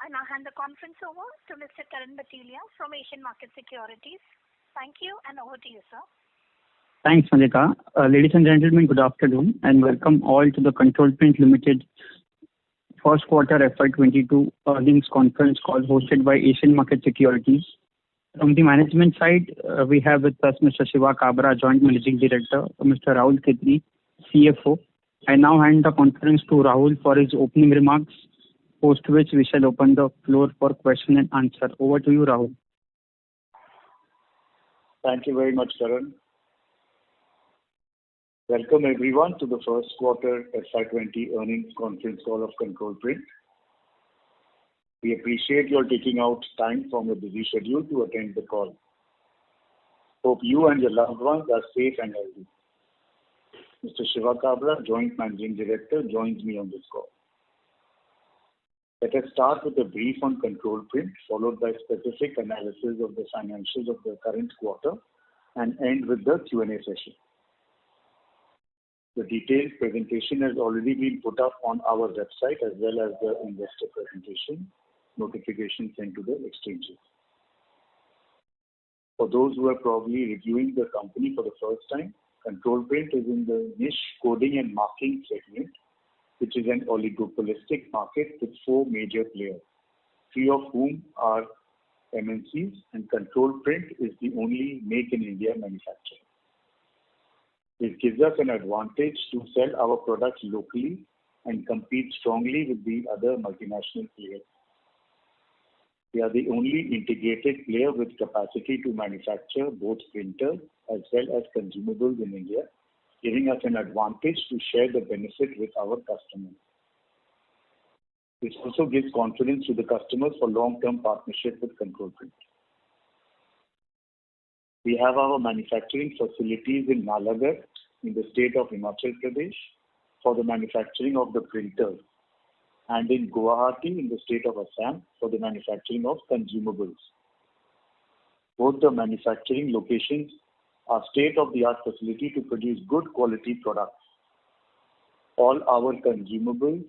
I now hand the conference over to Mr. Karan Bhatelia from Asian Market Securities. Thank you, and over to you, sir. Thanks, Malika. Ladies and gentlemen, good afternoon, and welcome all to the Control Print Limited first quarter FY22 earnings conference call hosted by Asian Market Securities. From the management side, we have with us Mr. Shiva Kabra, Joint Managing Director, Mr. Rahul Khetri, CFO. I now hand the conference to Rahul for his opening remarks, post which we shall open the floor for question and answer. Over to you, Rahul. Thank you very much, Karan. Welcome everyone to the first quarter FY20 earnings conference call of Control Print. We appreciate your taking out time from your busy schedule to attend the call. Hope you and your loved ones are safe and healthy. Mr. Shiva Kabra, Joint Managing Director, joins me on this call. Let us start with a brief on Control Print, followed by specific analysis of the financials of the current quarter, and end with the Q&A session. The detailed presentation has already been put up on our website as well as the investor presentation notification sent to the exchanges. For those who are probably reviewing the company for the first time, Control Print is in the niche coding and marking segment, which is an oligopolistic market with 4 major players, 3 of whom are MNCs, and Control Print is the only make-in-India manufacturer. This gives us an advantage to sell our products locally and compete strongly with the other multinational players. We are the only integrated player with capacity to manufacture both printers as well as consumables in India, giving us an advantage to share the benefit with our customers. This also gives confidence to the customers for long-term partnership with Control Print. We have our manufacturing facilities in Nalagarh in the state of Himachal Pradesh for the manufacturing of the printers, and in Guwahati in the state of Assam for the manufacturing of consumables. Both the manufacturing locations are state-of-the-art facility to produce good quality products. All our consumables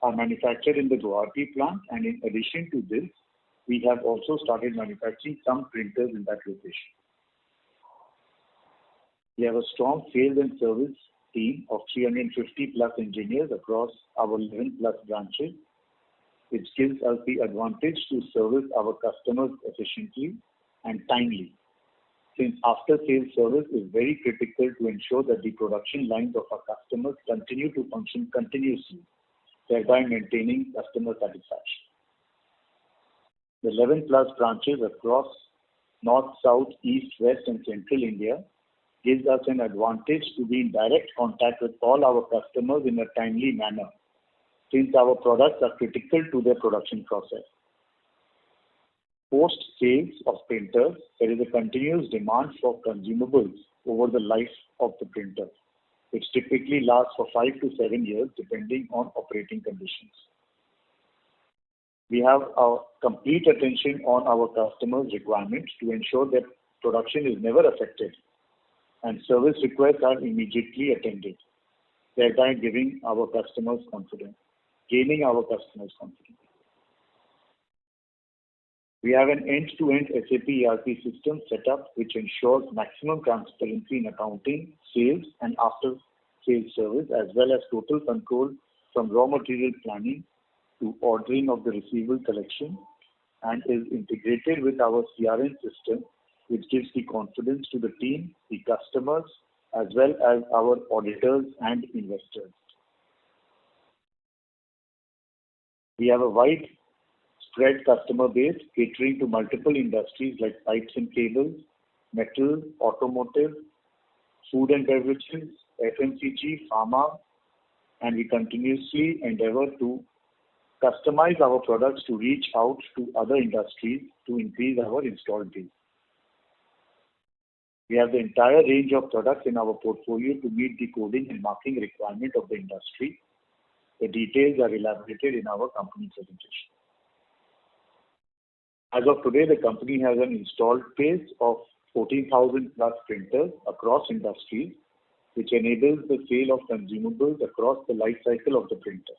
are manufactured in the Guwahati plant, and in addition to this, we have also started manufacturing some printers in that location. We have a strong sales and service team of 350 plus engineers across our 11 plus branches, which gives us the advantage to service our customers efficiently and timely, since after-sales service is very critical to ensure that the production lines of our customers continue to function continuously, thereby maintaining customer satisfaction. The 11 plus branches across North, South, East, West and Central India gives us an advantage to be in direct contact with all our customers in a timely manner, since our products are critical to their production process. Post sales of printers, there is a continuous demand for consumables over the life of the printer, which typically lasts for 5 to 7 years depending on operating conditions. We have our complete attention on our customers' requirements to ensure that production is never affected and service requests are immediately attended, thereby gaining our customers' confidence. We have an end-to-end SAP ERP system set up which ensures maximum transparency in accounting, sales and after-sales service, as well as total control from raw material planning to ordering of the receivable collection, and is integrated with our CRM system, which gives the confidence to the team, the customers, as well as our auditors and investors. We have a wide spread customer base catering to multiple industries like pipes and cables, metal, automotive, food and beverages, FMCG, pharma, and we continuously endeavor to customize our products to reach out to other industries to increase our installed base. We have the entire range of products in our portfolio to meet the coding and marking requirement of the industry. The details are elaborated in our company presentation. As of today, the company has an installed base of 14,000 plus printers across industries, which enables the sale of consumables across the life cycle of the printer.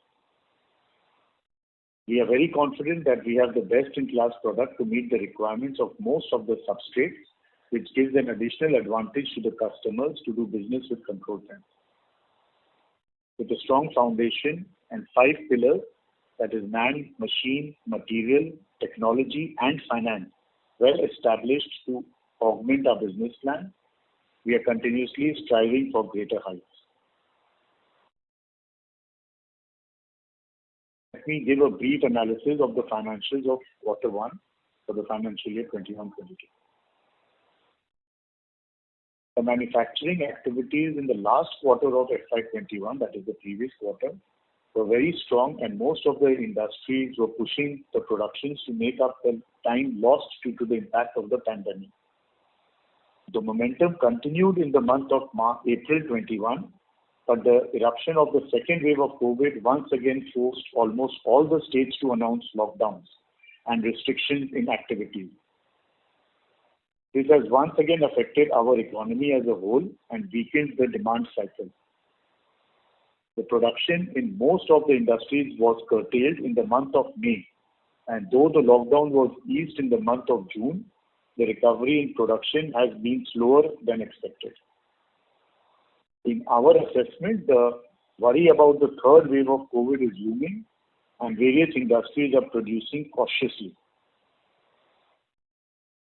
We are very confident that we have the best-in-class product to meet the requirements of most of the substrates, which gives an additional advantage to the customers to do business with Control Print. With a strong foundation and 5 pillars, that is man, machine, material, technology, and finance, well established to augment our business plan, we are continuously striving for greater heights. Let me give a brief analysis of the financials of Q1 for the financial year 21-22. The manufacturing activities in the last quarter of FY21, that is the previous quarter, were very strong, and most of the industries were pushing the productions to make up the time lost due to the impact of the pandemic. The momentum continued in the month of April 21, but the eruption of the second wave of COVID once again forced almost all the states to announce lockdowns and restrictions in activities. This has once again affected our economy as a whole and weakened the demand cycle. The production in most of the industries was curtailed in the month of May, and though the lockdown was eased in the month of June, the recovery in production has been slower than expected. In our assessment, the worry about the third wave of COVID is looming, and various industries are producing cautiously.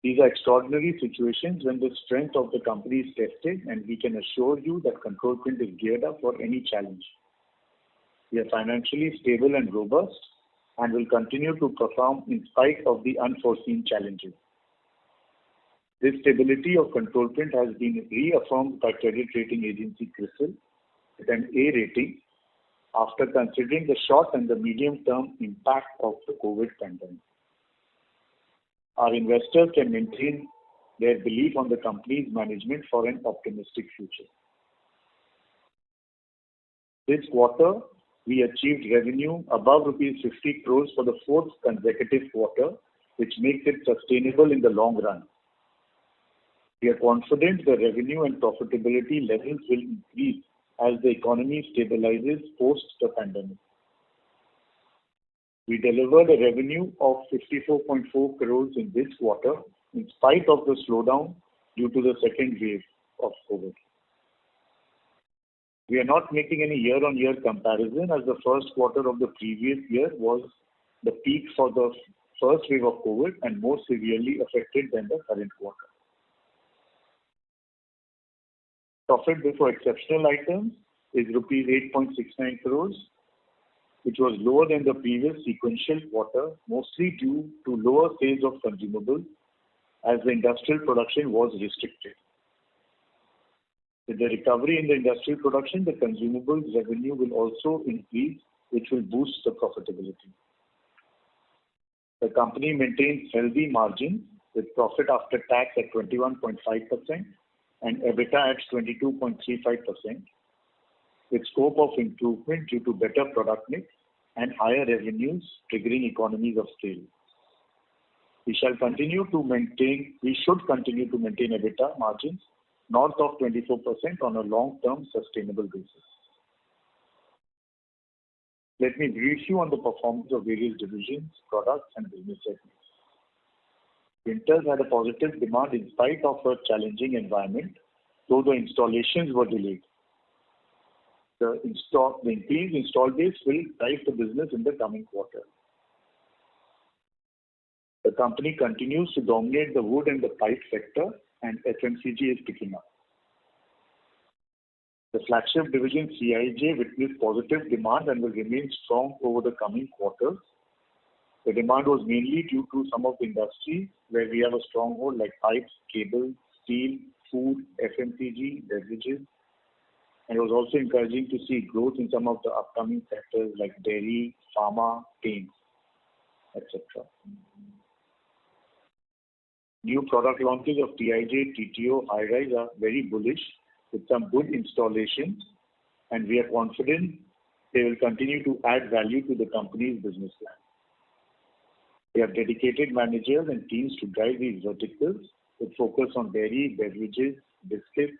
These are extraordinary situations when the strength of the company is tested, and we can assure you that Control Print is geared up for any challenge. We are financially stable and robust and will continue to perform in spite of the unforeseen challenges. This stability of Control Print has been reaffirmed by credit rating agency CRISIL with an A rating after considering the short and the medium-term impact of the COVID pandemic. Our investors can maintain their belief on the company's management for an optimistic future. This quarter, we achieved revenue above rupees 50 crores for the fourth consecutive quarter, which makes it sustainable in the long run. We are confident the revenue and profitability levels will increase as the economy stabilizes post the pandemic. We delivered a revenue of 54.4 crores in this quarter in spite of the slowdown due to the second wave of COVID. We are not making any year-on-year comparison as the first quarter of the previous year was the peak for the first wave of COVID and more severely affected than the current quarter. Profit before exceptional items is rupees 8.69 crores, which was lower than the previous sequential quarter, mostly due to lower sales of consumables as the industrial production was restricted. With the recovery in the industrial production, the consumables revenue will also increase, which will boost the profitability. The company maintains healthy margins with profit after tax at 21.5% and EBITDA at 22.35%, with scope of improvement due to better product mix and higher revenues triggering economies of scale. We should continue to maintain EBITDA margins north of 24% on a long-term sustainable basis. Let me brief you on the performance of various divisions, products, and business segments. Printers had a positive demand in spite of a challenging environment, though the installations were delayed. The increased install base will drive the business in the coming quarter. The company continues to dominate the wood and the pipe sector, and FMCG is picking up. The flagship division CIJ witnessed positive demand and will remain strong over the coming quarters. The demand was mainly due to some of the industries where we have a stronghold like pipes, cables, steel, food, FMCG, beverages, and it was also encouraging to see growth in some of the upcoming sectors like dairy, pharma, paints, etc. New product launches of TIJ, TTO, high-rise are very bullish with some good installations, and we are confident they will continue to add value to the company's business plan. We have dedicated managers and teams to drive these verticals with focus on dairy, beverages, biscuits,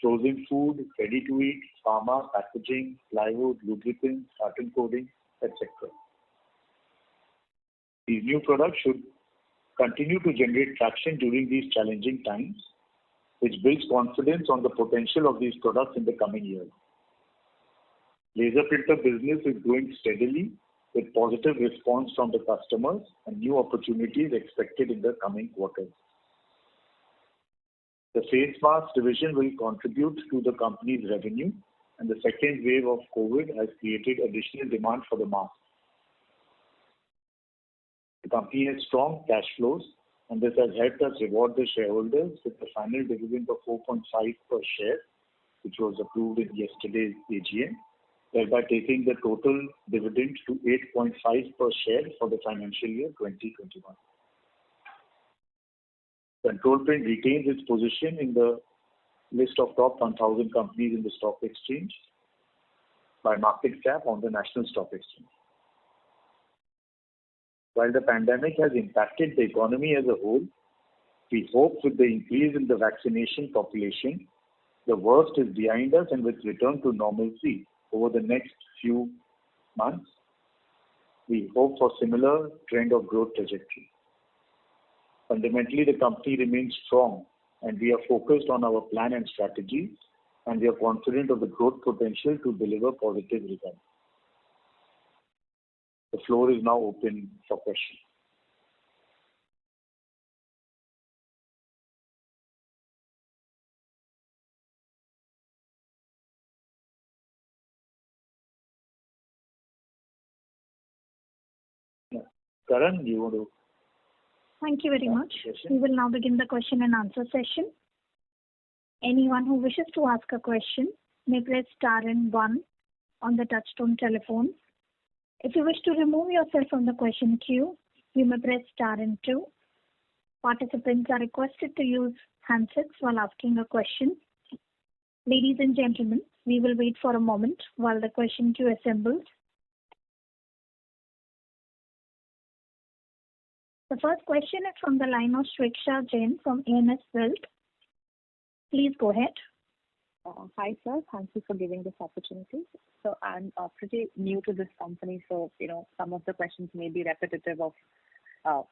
frozen food, ready-to-eat, pharma, packaging, plywood, lubricants, carton coding, etc. These new products should continue to generate traction during these challenging times, which builds confidence on the potential of these products in the coming years. Laser printer business is growing steadily with positive response from the customers and new opportunities expected in the coming quarters. The face mask division will contribute to the company's revenue, and the second wave of COVID has created additional demand for the mask. The company has strong cash flows, and this has helped us reward the shareholders with the final dividend of 4.5 per share, which was approved in yesterday's AGM, thereby taking the total dividend to 8.5 per share for the financial year 2021. Control Print retains its position in the list of top 1,000 companies in the stock exchange by market cap on the National Stock Exchange. While the pandemic has impacted the economy as a whole, we hope with the increase in the vaccination population, the worst is behind us, and with return to normalcy over the next few months, we hope for similar trend of growth trajectory. Fundamentally, the company remains strong, and we are focused on our plan and strategy, and we are confident of the growth potential to deliver positive results. The floor is now open for questions. Karan, you want to? Thank you very much. We will now begin the question and answer session. Anyone who wishes to ask a question may press star and 1 on the touchtone telephone. If you wish to remove yourself from the question queue, you may press star and 2. Participants are requested to use handsets while asking a question. Ladies and gentlemen, we will wait for a moment while the question queue assembles. The first question is from the line of Shweksha Jain from ANS Wealth. Please go ahead. Hi, sir. Thank you for giving this opportunity. So I'm pretty new to this company, so some of the questions may be repetitive of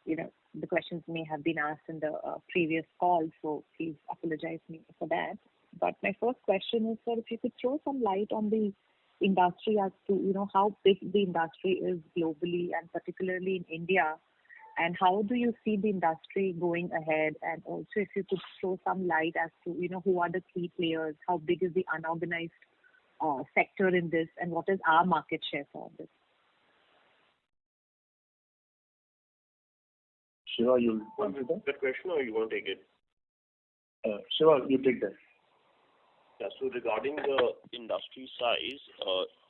the questions may have been asked in the previous call. So please apologize me for that. But my first question is, sir, if you could throw some light on the industry as to how big the industry is globally and particularly in India. And how do you see the industry going ahead? And also, if you could throw some light as to, who are the key players, how big is the unorganized sector in this, and what is our market share for this? Shiva, you want to take that question, or you want to take it? Shiva, you take that. Yeah, so regarding the industry size,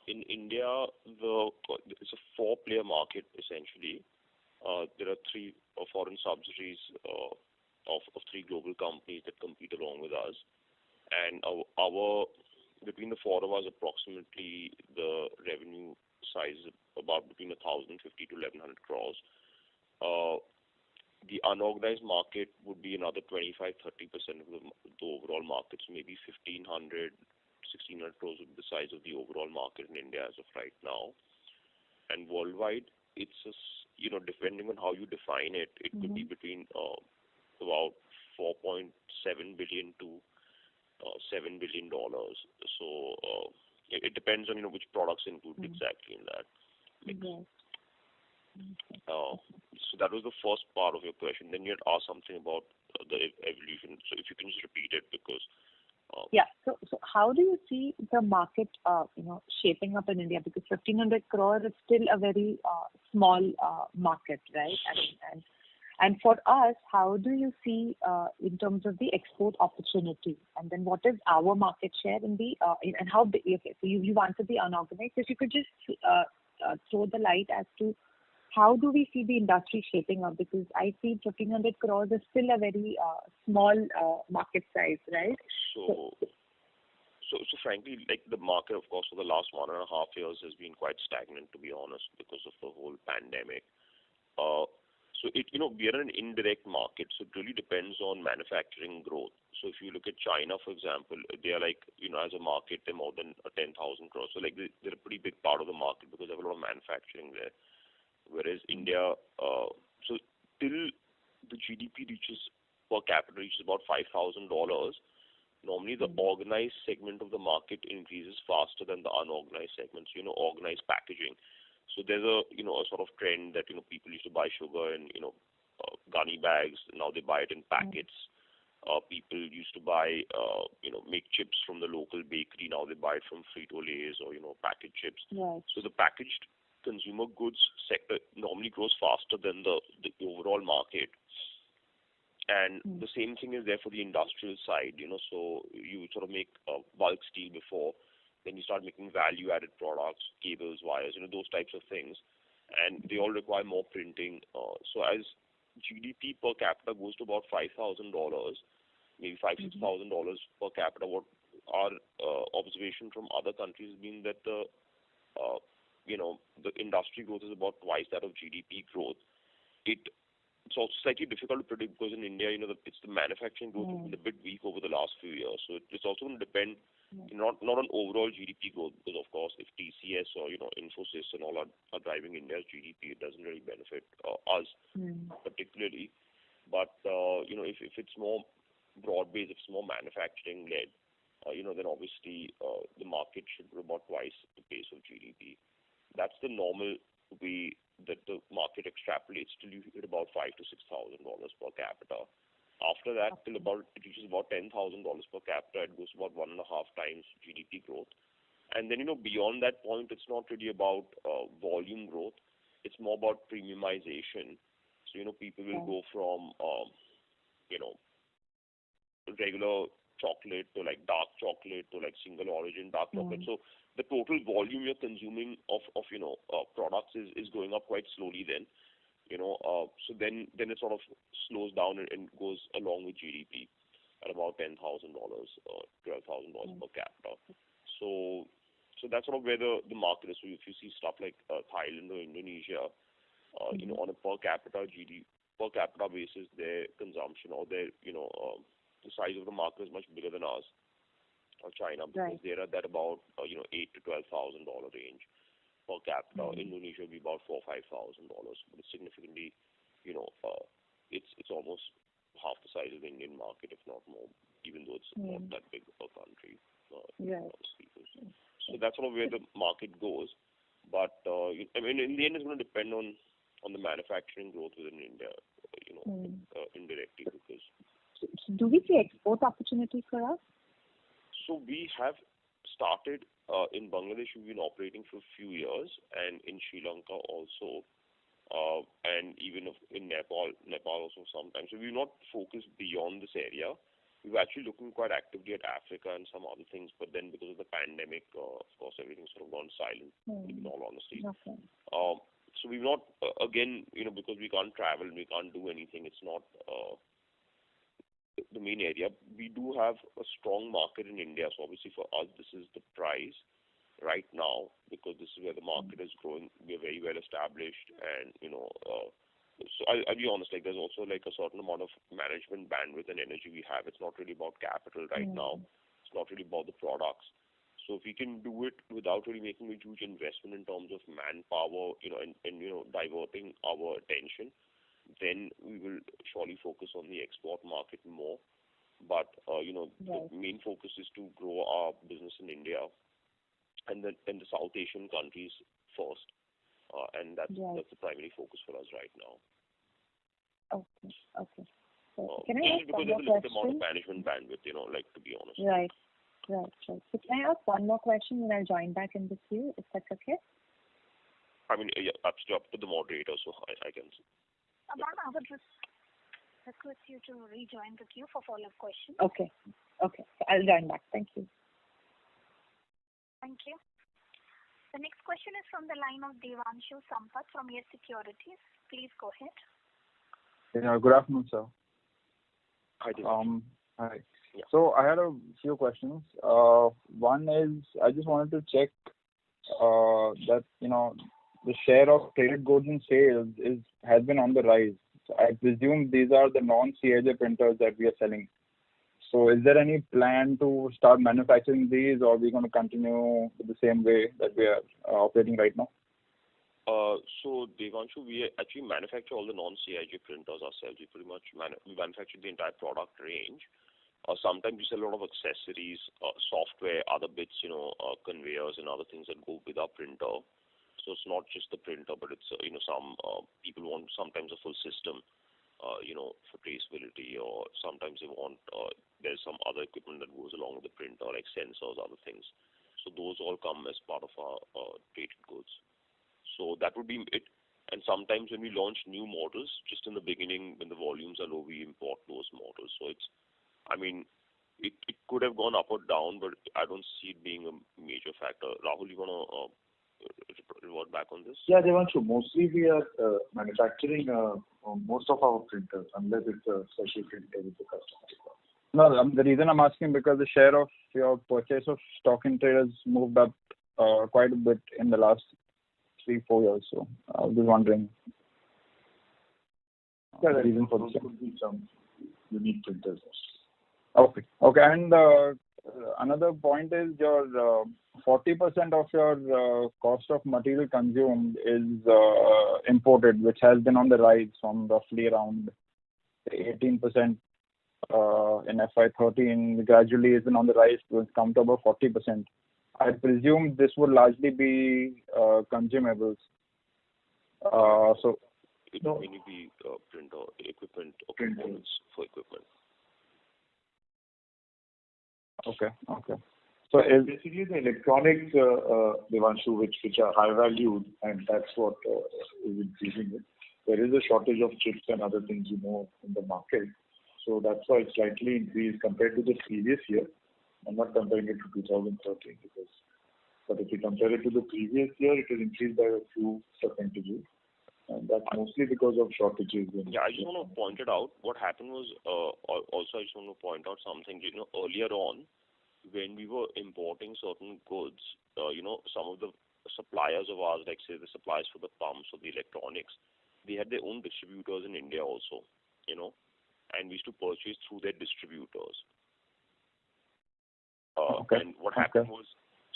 in India, it's a 4-player market essentially. There are 3 foreign subsidiaries of 3 global companies that compete along with us, and our between the 4 of us, approximately the revenue size is about between 1,050 to 1,100 crores. The unorganized market would be another 25-30% of the overall market, so maybe 1,500, 1,600 crores would be the size of the overall market in India as of right now. And worldwide, it's depending on how you define it, it could be between about 4.7 billion to $7 billion. So it depends on which products included exactly in that mix. So that was the first part of your question. Then you had asked something about the evolution. So if you can just repeat it, because So how do you see the market, shaping up in India? Because 1,500 crores is still a very small market, right? And for us, how do you see in terms of the export opportunity? And then what is our market share in the and how big? Okay, so you've answered the unorganized. If you could just throw the light as to how do we see the industry shaping up? Because I see 1,500 crores is still a very small market size, right? So frankly, like the market, of course, for the last 1.5 years has been quite stagnant, to be honest, because of the whole pandemic. So we are in an indirect market, so it really depends on manufacturing growth. So if you look at China, for example, they are like, as a market, they're more than 10,000 crores. So like they're a pretty big part of the market because they have a lot of manufacturing there. whereas India, so till the GDP per capita reaches about $5,000, normally the organized segment of the market increases faster than the unorganized segments, organized packaging. So there's a sort of trend that, people used to buy sugar in, gunny bags. Now they buy it in packets. People used to buy, make chips from the local bakery. Now they buy it from Frito-Lays or, packaged chips. Right. So the packaged consumer goods sector normally grows faster than the overall market. And the same thing is there for the industrial side, so you sort of make bulk steel before, then you start making value-added products, cables, wires, those types of things. And they all require more printing. So as GDP per capita goes to about $5,000, maybe $6,000 per capita, what our observation from other countries has been that the industry growth is about twice that of GDP growth. It's also slightly difficult to predict because in India, it's the manufacturing growth has been a bit weak over the last few years. So it's also going to depend not on overall GDP growth, because of course if TCS or Infosys and all are driving India's GDP, it doesn't really benefit us particularly. But if it's more broad-based, if it's more manufacturing-led, then obviously the market should grow about twice the pace of GDP. That's the normal way that the market extrapolates till you hit about $5,000 to $6,000 per capita. After that, till it reaches about $10,000 per capita, it goes about 1.5 times GDP growth. And then beyond that point, it's not really about volume growth. It's more about premiumization. So people will go from regular chocolate to like dark chocolate to like single origin dark chocolate. So the total volume you're consuming of products is going up quite slowly then. So then it sort of slows down and goes along with GDP at about $10,000 or $12,000 per capita. So that's sort of where the market is. So if you see stuff like Thailand or Indonesia, on a per capita basis, their consumption or their the size of the market is much bigger than ours, or China, because they're at that about $8,000 to $12,000 range per capita. Indonesia will be about $4,000 to $5,000, but it's significantly, it's almost half the size of the Indian market, if not more, even though it's not that big of a country. So that's sort of where the market goes. But in the end, it's going to depend on the manufacturing growth within India, indirectly, because. So do we see export opportunities for us? So we have started in Bangladesh. We've been operating for a few years, and in Sri Lanka also, and even in Nepal also sometimes. So we've not focused beyond this area. We were actually looking quite actively at Africa and some other things, but then because of the pandemic, of course, everything's sort of gone silent, in all honesty. So we've not, again, because we can't travel, we can't do anything, it's not the main area. We do have a strong market in India, so obviously for us, this is the prize right now, because this is where the market is growing. We are very well established, and so I'll be honest, like there's also like a certain amount of management bandwidth and energy we have. It's not really about capital right now. It's not really about the products. So if we can do it without really making a huge investment in terms of manpower, and diverting our attention, then we will surely focus on the export market more. But the main focus is to grow our business in India and the South Asian countries first, and that's the primary focus for us right now. Okay. So can I ask because one more there's a limited question? amount of management bandwidth, to be honest. Right. So can I ask one more question and I'll join back in the queue, if that's okay? I mean, that's up to the moderator, so I can. Ma'am, I would just request you to rejoin the queue for follow-up questions. Okay. So I'll join back. Thank you. Thank you. The next question is from the line of Devanshu Sampat from Yes Securities. Please go ahead. Good afternoon, sir. Hi, Devanshu. Hi. Yeah. So I had a few questions. One is, I just wanted to check that the share of traded goods in sales has been on the rise. So I presume these are the non-CIJ printers that we are selling. So is there any plan to start manufacturing these, or are we going to continue the same way that we are operating right now? So Devanshu, we actually manufacture all the non-CIJ printers ourselves. We pretty much we manufacture the entire product range. Sometimes we sell a lot of accessories, software, other bits, conveyors and other things that go with our printer. So it's not just the printer, but it's some people want sometimes a full system, for traceability, or sometimes they want there's some other equipment that goes along with the printer, like sensors, other things. So those all come as part of our traded goods. So that would be it. And sometimes when we launch new models, just in the beginning, when the volumes are low, we import those models. So it could have gone up or down, but I don't see it being a major factor. Rahul, you want to revert back on this? Yeah, Devanshu, mostly we are manufacturing most of our printers, unless it's a special printer with the customer requires. No, the reason I'm asking because the share of your purchase of stock in trade has moved up quite a bit in the last 3-4 years. So I was just wondering the reason for those this. could be some unique printers. Okay. And another point is your 40% of your cost of material consumed is imported, which has been on the rise from roughly around 18% in FY13. Gradually has been on the rise to come to about 40%. I presume this would largely be consumables. So it will mainly be printer equipment or components for equipment. Okay. So Basically the electronics, Devanshu, which are high valued, and that's what is increasing it. There is a shortage of chips and other things, in the market. So that's why it's slightly increased compared to the previous year. I'm not comparing it to 2013 but if you compare it to the previous year, it has increased by a few percentages. And that's mostly because of shortages. Yeah, I just want to point it out. What happened was, also I just want to point out something. Earlier on, when we were importing certain goods, some of the suppliers of ours, like say the suppliers for the pumps or the electronics, they had their own distributors in India also, and we used to purchase through their distributors. And what happened was,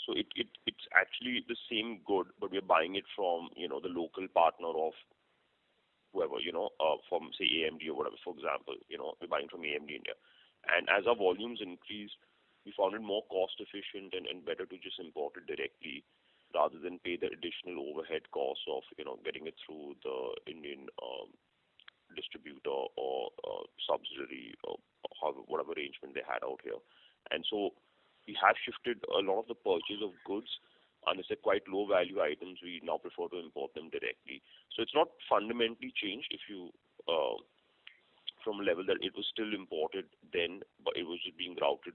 so it's actually the same good, but we're buying it from, the local partner of whoever, from say AMD or whatever, for example, we're buying from AMD India. And as our volumes increased, we found it more cost efficient and better to just import it directly rather than pay the additional overhead costs of, getting it through the Indian distributor or subsidiary or whatever arrangement they had out here. And so we have shifted a lot of the purchase of goods, unless they're quite low value items, we now prefer to import them directly. So it's not fundamentally changed if you from a level that it was still imported then, but it was just being routed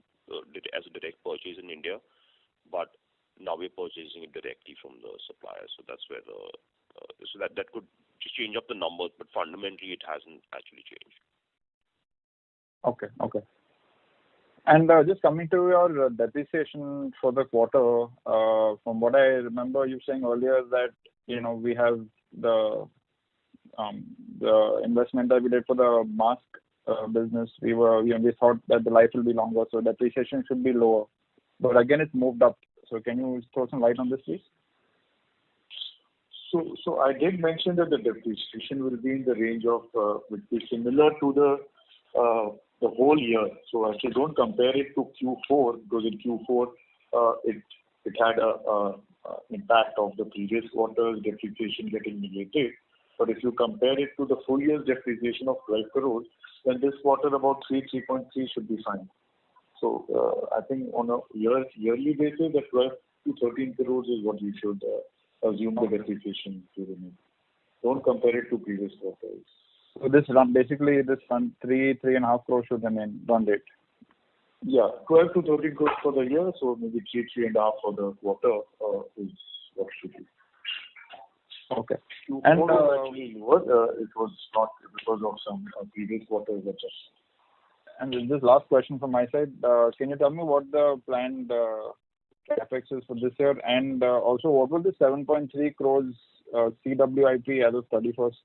as a direct purchase in India. But now we're purchasing it directly from the supplier. So that's where so that could just change up the numbers, but fundamentally it hasn't actually changed. Okay. And just coming to your depreciation for the quarter, from what I remember you saying earlier that we have the investment that we did for the mask business. We thought that the life will be longer, so depreciation should be lower. But again, it's moved up. So can you throw some light on this, please? So I did mention that the depreciation will be in the range of will be similar to the whole year. So actually don't compare it to Q4, because in Q4 it had a impact of the previous quarter's depreciation getting negated. But if you compare it to the full year's depreciation of 12 crores, then this quarter about 3.3 should be fine. So I think on a yearly basis, the 12 to 13 crores is what you should assume the depreciation to remain. Don't compare it to previous quarters. So this 3.5 crores should remain run rate. Yeah, 12 to 13 crores for the year, so maybe 3.5 for the quarter is what should be. Okay. And actually lower, it was not because of some previous quarters adjustment. And this last question from my side, can you tell me what the planned capex is for this year, and also what was the 7.3 crores CWIP as of 31st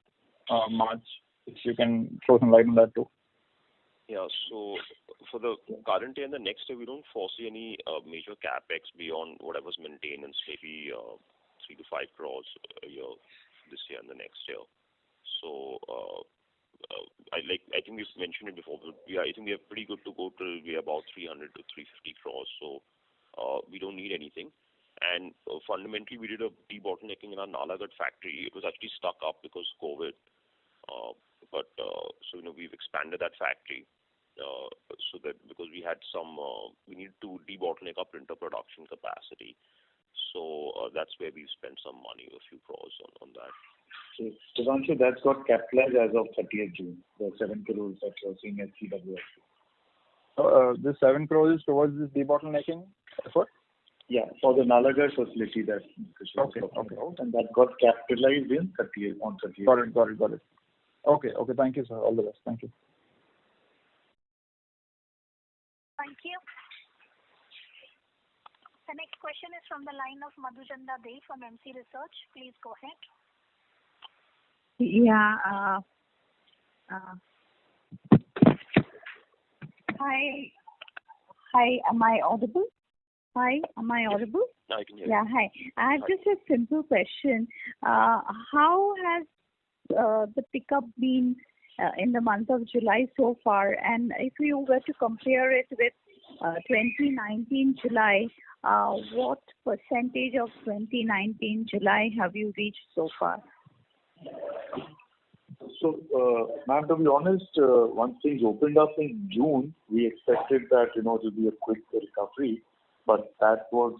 March? If you can throw some light on that too. Yeah, so for the current year and the next year, we don't foresee any major capex beyond whatever's maintenance, maybe 3 to 5 crores a year this year and the next year. So I think we've mentioned it before, but I think we are pretty good to go till we are about 300 to 350 crores. So we don't need anything. And fundamentally, we did a debottlenecking in our Nalagarh factory. It was actually stuck up because of COVID. But we've expanded that factory so that because we had we needed to debottleneck our printer production capacity. So that's where we've spent some money, a few crores on that. So, Devanshu, that's got capitalized as of 30th June, the 7 crores that you're seeing at CWS. The 7 crores is towards this debottlenecking effort? Yeah, for the Nalagarh facility that Okay. and that got capitalized in 30th. Got it. Okay, thank you, sir. All the best. Thank you. Thank you. The next question is from the line of Madhujanda Dey from MC Research. Please go ahead. Yeah. Hi. Am I audible? Now I can hear you. Yeah. Hi. I have just a simple question. How has the pickup been in the month of July so far? And if you were to compare it with 2019 July, what percentage of 2019 July have you reached so far? So, ma'am, to be honest, once things opened up in June, we expected that it will be a quick recovery, but that was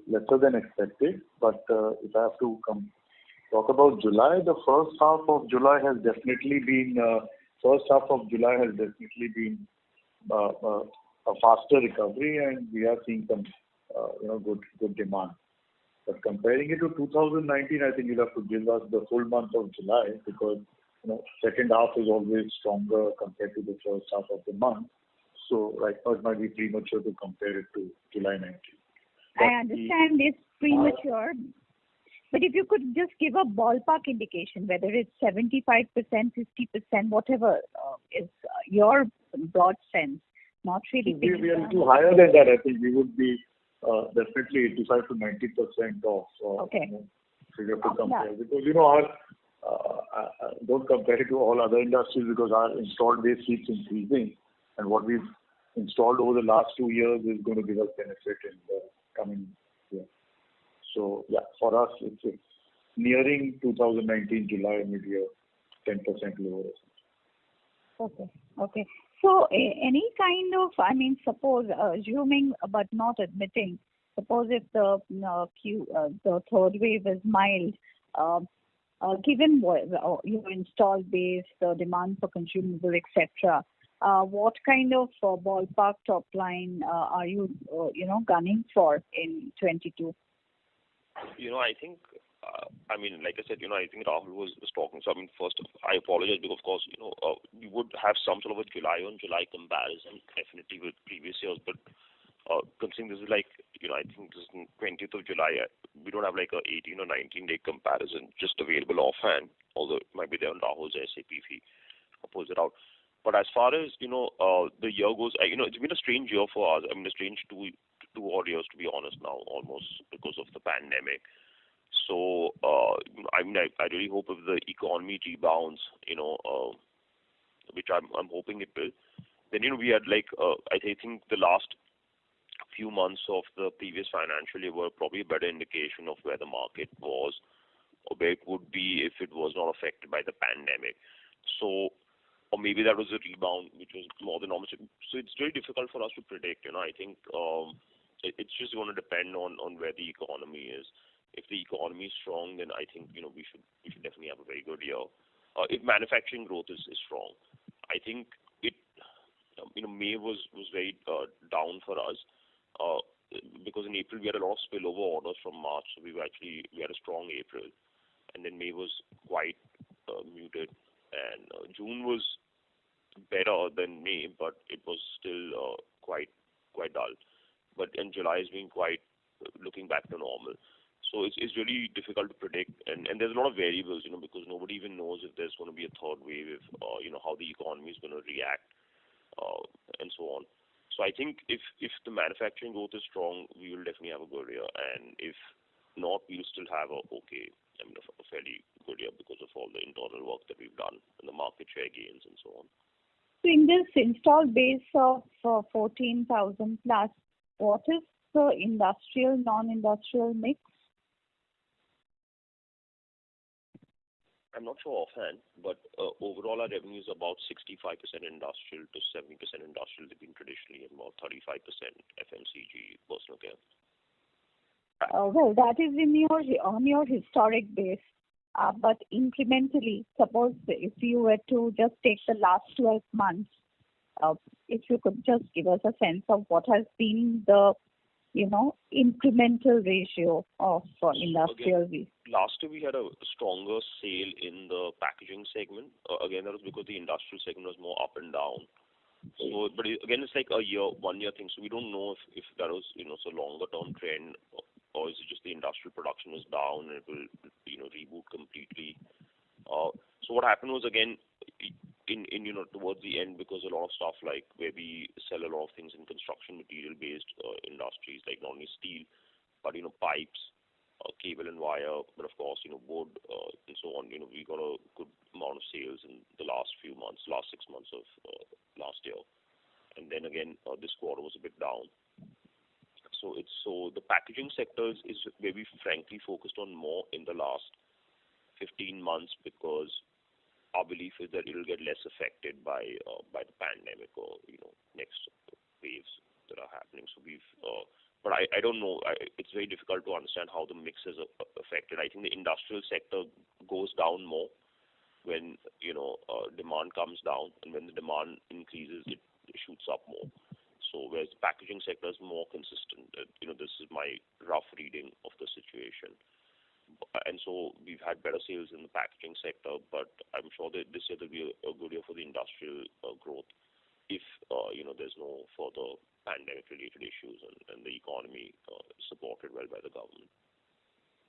lesser than expected. But if I have to talk about July, the first half of July has definitely been a faster recovery, and we are seeing some good demand. But comparing it to 2019, I think you'll have to give us the full month of July because second half is always stronger compared to the first half of the month. So right now it might be premature to compare it to July 19. I understand it's premature, but if you could just give a ballpark indication, whether it's 75%, 50%, whatever is your broad sense, not really. We are too higher than that. I think we would be definitely 85 to 90% of figure to compare because our don't compare it to all other industries because our installed base keeps increasing, and what we've installed over the last 2 years is going to give us benefit in the coming year. So yeah, for us it's nearing 2019 July, maybe a 10% lower. Okay. So any kind of, suppose assuming but not admitting, suppose if the third wave is mild, given your installed base, the demand for consumable, etc., what kind of ballpark top line are you gunning for in 22? I think, like I said, I think Rahul was talking. So, first, I apologize because, of course, we would have some sort of a July on July comparison, definitely with previous years. But considering this is I think this is 20th of July, we don't have like a 18 or 19 day comparison just available offhand, although it might be there on Rahul's SAP if he pulls it out. But as far as, the year goes, it's been a strange year for us. A strange two odd years, to be honest now, almost because of the pandemic. So, I really hope if the economy rebounds, which I'm hoping it will, then, we had I think the last few months of the previous financial year were probably a better indication of where the market was or where it would be if it was not affected by the pandemic. So, or maybe that was a rebound which was more than normal. So it's very difficult for us to predict. I think it's just going to depend on where the economy is. If the economy is strong, then I think we should definitely have a very good year. If manufacturing growth is strong, I think it May was very down for us because in April we had a lot of spillover orders from March, so we had a strong April, and then May was quite muted, and June was better than May, but it was still quite dull. But in July has been quite looking back to normal. So it's really difficult to predict, and there's a lot of variables, because nobody even knows if there's going to be a third wave, if how the economy is going to react, and so on. So I think if the manufacturing growth is strong, we will definitely have a good year, and if not, we'll still have a fairly good year because of all the internal work that we've done and the market share gains and so on. So in this installed base of 14,000 plus, what is the industrial, non-industrial mix? I'm not sure offhand, but overall our revenue is about 65% industrial to 70% industrial. They've been traditionally, and about 35% FMCG, personal care. Well, that is on your historic base. But incrementally, suppose if you were to just take the last 12 months, if you could just give us a sense of what has been the, incremental ratio of industrial. Again, last year we had a stronger sale in the packaging segment. Again, that was because the industrial segment was more up and down. So, but again, it's like a 1 year thing. So we don't know if that was, so longer term trend, or is it just the industrial production was down and it will, reboot completely. So what happened was, again, in towards the end, because a lot of stuff like where we sell a lot of things in construction material based industries, like not only steel, but pipes, cable and wire, but of course board and so on. We got a good amount of sales in the last 6 months of last year, and then again this quarter was a bit down. So the packaging sector is where we frankly focused on more in the last 15 months, because our belief is that it will get less affected by the pandemic or next waves that are happening. So but I don't know. It's very difficult to understand how the mix is affected. I think the industrial sector goes down more when demand comes down, and when the demand increases, it shoots up more. So whereas the packaging sector is more consistent. This is my rough reading of the situation. And so we've had better sales in the packaging sector, but I'm sure that this year will be a good year for the industrial growth if there's no further pandemic-related issues and the economy supported well by the government.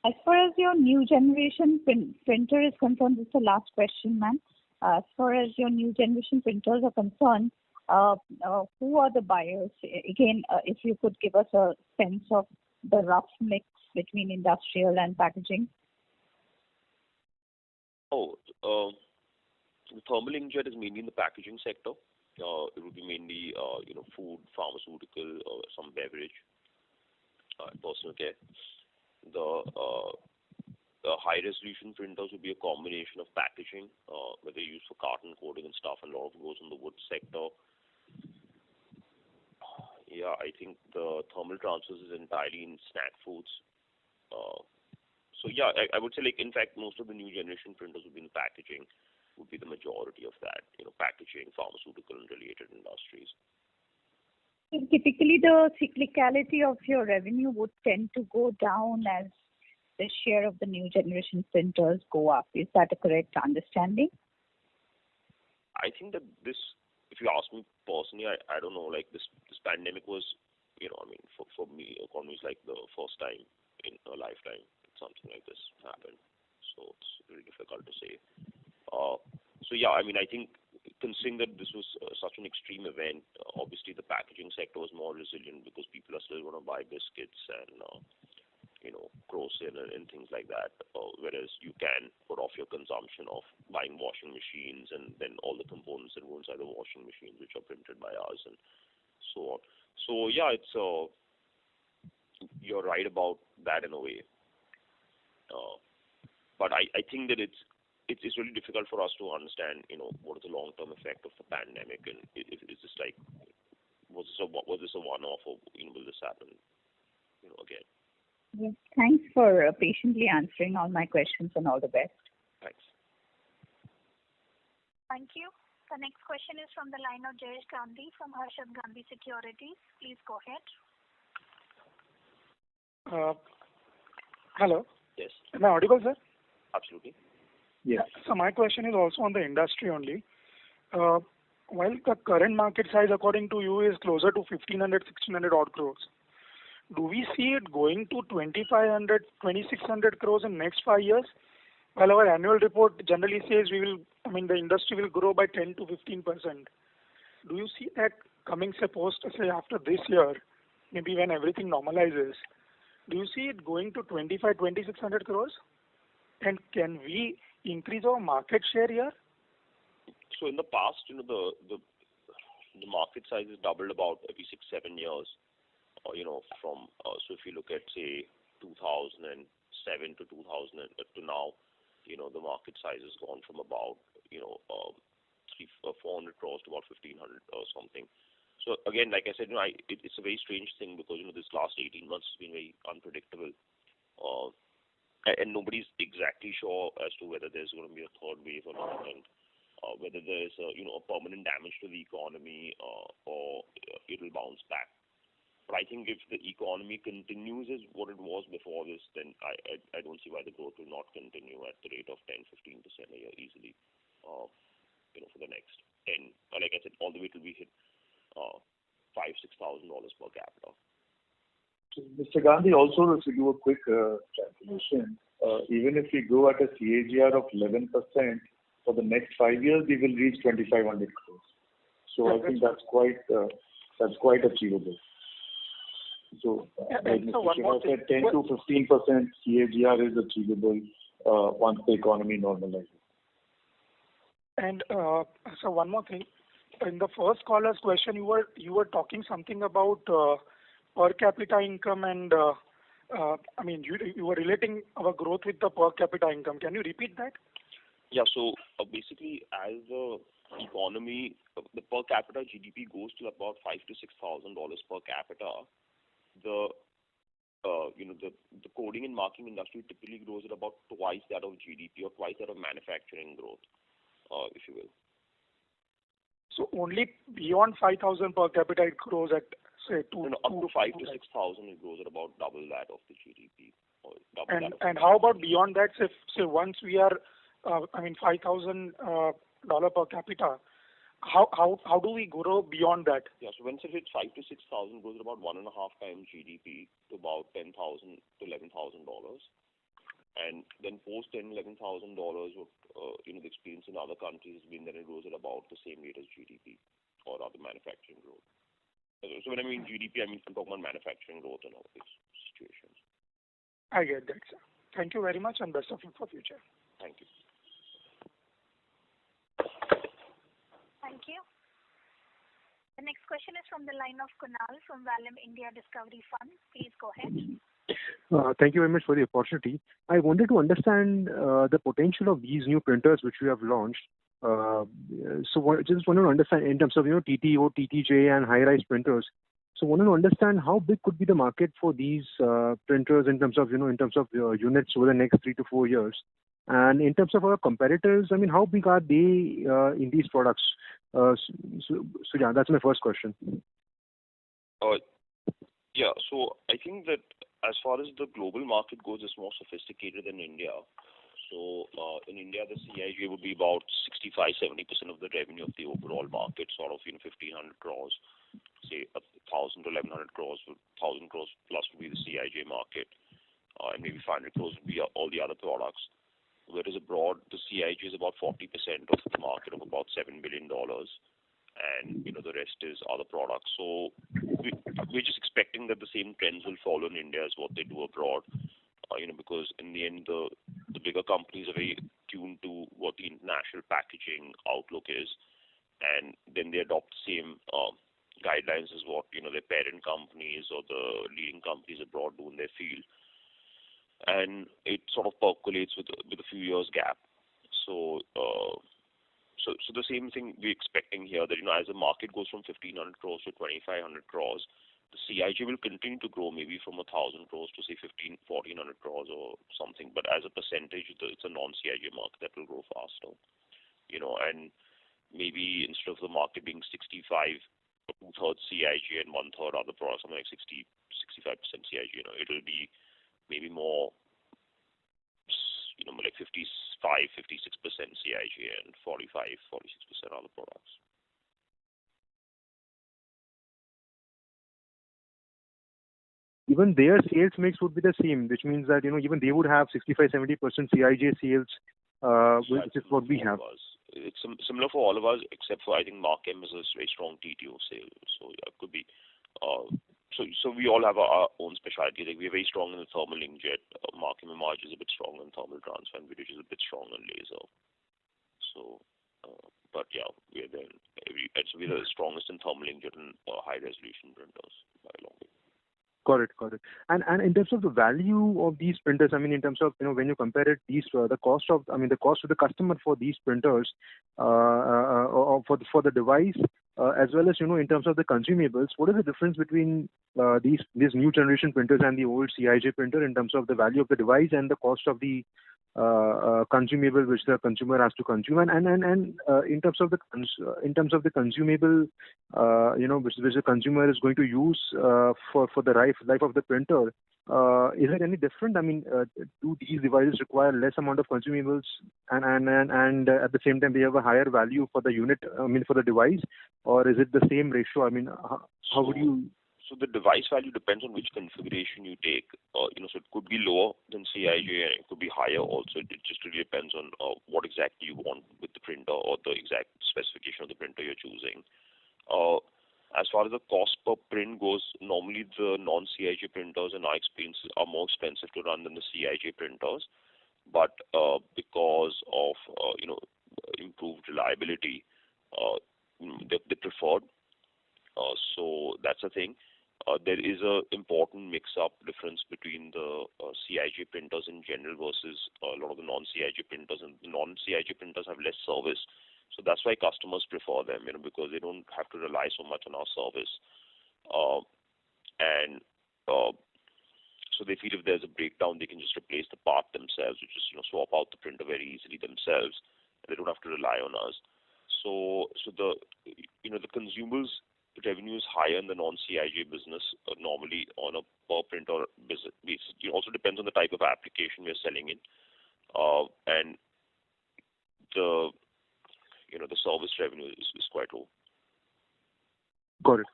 As far as your new generation printer is concerned, this is the last question, ma'am. As far as your new generation printers are concerned, who are the buyers? Again, if you could give us a sense of the rough mix between industrial and packaging. The thermal inkjet is mainly in the packaging sector. It would be mainly food, pharmaceutical, some beverage, personal care. The high resolution printers would be a combination of packaging, where they're used for carton coating and stuff, and a lot of it goes in the wood sector. Yeah, I think the thermal transfers is entirely in snack foods. So yeah, I would say, like, in fact, most of the new generation printers would be in packaging, would be the majority of that, packaging, pharmaceutical and related industries. So typically the cyclicality of your revenue would tend to go down as the share of the new generation printers go up. Is that a correct understanding? I think that this, if you ask me personally, I don't know, like this pandemic was, for me, economy is like the first time in a lifetime something like this happened. So it's really difficult to say. So yeah, I think considering that this was such an extreme event, obviously the packaging sector was more resilient because people are still going to buy biscuits and grocery and things like that. Whereas you can put off your consumption of buying washing machines and then all the components that go inside the washing machines, which are printed by us and so on. So yeah, it's you're right about that in a way. But I think that it's really difficult for us to understand, what is the long-term effect of the pandemic, and is this like, was this a one-off, or will this happen, again? Yes. Thanks for patiently answering all my questions, and all the best. Thanks. Thank you. The next question is from the line of Jayesh Gandhi from Harshad Gandhi Securities. Please go ahead. Hello. Yes. Am I audible, sir? Absolutely. Yes. So my question is also on the industry only. While the current market size, according to you, is closer to 1,500-1,600 odd crores, do we see it going to 2,500-2,600 crores in next 5 years? While our annual report generally says the industry will grow by 10 to 15%. Do you see that coming, supposed to say after this year, maybe when everything normalizes, do you see it going to 2,500-2,600 crores? And can we increase our market share here? So in the past, the market size has doubled about every 6-7 years. From so if you look at say 2007 to 2000 to now, the market size has gone from about 400 crores to about 1500 or something. So again, like I said, it's a very strange thing because this last 18 months has been very unpredictable, and nobody's exactly sure as to whether there's going to be a third wave or not, and whether there's a permanent damage to the economy or it'll bounce back. But I think if the economy continues as what it was before this, then I don't see why the growth will not continue at the rate of 10-15% a year easily. For the next 10, like I said, all the way till we hit $5,000-6,000 per capita. Mr. Gandhi, also if you do a quick calculation, even if we grow at a CAGR of 11% for the next 5 years, we will reach 2,500 crores. So I think that's quite achievable. So, like Mr. Shiva said, 10 to 15% CAGR is achievable once the economy normalizes. And so one more thing, in the first caller's question, you were talking something about per capita income, and you were relating our growth with the per capita income. Can you repeat that? Yeah. So basically, as the economy, the per capita GDP goes to about $5,000 to $6,000 per capita, the coding and marking industry typically grows at about twice that of GDP or twice that of manufacturing growth, if you will. So only beyond 5,000 per capita it grows at say up to 5,000 to 6,000 it grows at about double that of the GDP. And how about beyond that? Say once we are $5,000 per capita, how do we grow beyond that? Yeah, so once it hits 5,000 to 6,000, goes at about 1.5 times GDP to about $10,000 to $11,000, and then post $11,000, what the experience in other countries has been that it grows at about the same rate as GDP or other manufacturing growth. So when I mean GDP, I'm talking about manufacturing growth in all these situations. I get that, sir. Thank you very much, and best of luck for future. Thank you. Thank you. The next question is from the line of Kunal from Valem India Discovery Fund. Please go ahead. Thank you very much for the opportunity. I wanted to understand the potential of these new printers which we have launched. Just wanted to understand in terms of TTO, TTJ, and high-rise printers. So wanted to understand how big could be the market for these printers in terms of units over the next 3 to 4 years, and in terms of our competitors. How big are they in these products? So yeah, that's my first question. Yeah, so I think that as far as the global market goes, it's more sophisticated than India. So in India, the CIJ would be about 65-70% of the revenue of the overall market, sort of 1,500 crores, say 1,000 to 1,100 crores, 1,000 crores plus would be the CIJ market, and maybe 500 crores would be all the other products. Whereas abroad, the CIJ is about 40% of the market of about $7 billion, and the rest is other products. So we're just expecting that the same trends will follow in India as what they do abroad, because in the end, the bigger companies are very tuned to what the international packaging outlook is, and then they adopt the same guidelines as what their parent companies or the leading companies abroad do in their field, and it sort of percolates with a few years gap. So the same thing we're expecting here, that as the market goes from 1,500 crores to 2,500 crores, the CIJ will continue to grow maybe from 1,000 crores to say 1,400 crores or something. But as a percentage, it's a non-CIJ market that will grow faster. And maybe instead of the market being 65, 2/3 CIJ and 1/3 other products, something like 65% CIJ, it'll be maybe more, like 55-56% CIJ and 45-46% other products. Even their sales mix would be the same, which means that even they would have 65-70% CIJ sales, which is what we have. It's similar for all of us, except for I think Markem is a very strong TTO sale. So yeah, it could be So we all have our own specialty. Like we're very strong in the thermal inkjet. Marking Marge is a bit strong in thermal transfer, and British is a bit strong on laser. So, but yeah, we're there. We're the strongest in thermal inkjet and high resolution printers by a long way. Got it. And in terms of the value of these printers, I mean, in terms of, when you compare it, the cost to the customer for these printers, for the device, as well as, in terms of the consumables, what is the difference between these new generation printers and the old CIJ printer in terms of the value of the device and the cost of the consumable which the consumer has to consume, and in terms of the consumable, which the consumer is going to use for the life of the printer, is it any different? I mean, do these devices require less amount of consumables, and at the same time they have a higher value for the unit? I mean, for the device, or is it the same ratio? I mean, how would you? So the device value depends on which configuration you take. So it could be lower than CIJ and it could be higher also. It just really depends on what exactly you want with the printer or the exact specification of the printer you're choosing. As far as the cost per print goes, normally the non-CIJ printers in our experience are more expensive to run than the CIJ printers. But because of improved reliability, they preferred. So that's the thing. There is a important mix-up difference between the CIJ printers in general versus a lot of the non-CIJ printers, and the non-CIJ printers have less service. So that's why customers prefer them, because they don't have to rely so much on our service. So they feel if there's a breakdown, they can just replace the part themselves, which is swap out the printer very easily themselves, and they don't have to rely on us. So the the consumables revenue is higher in the non-CIJ business normally on a per printer basis. It also depends on the type of application we're selling in, and the the service revenue is quite low. Got it.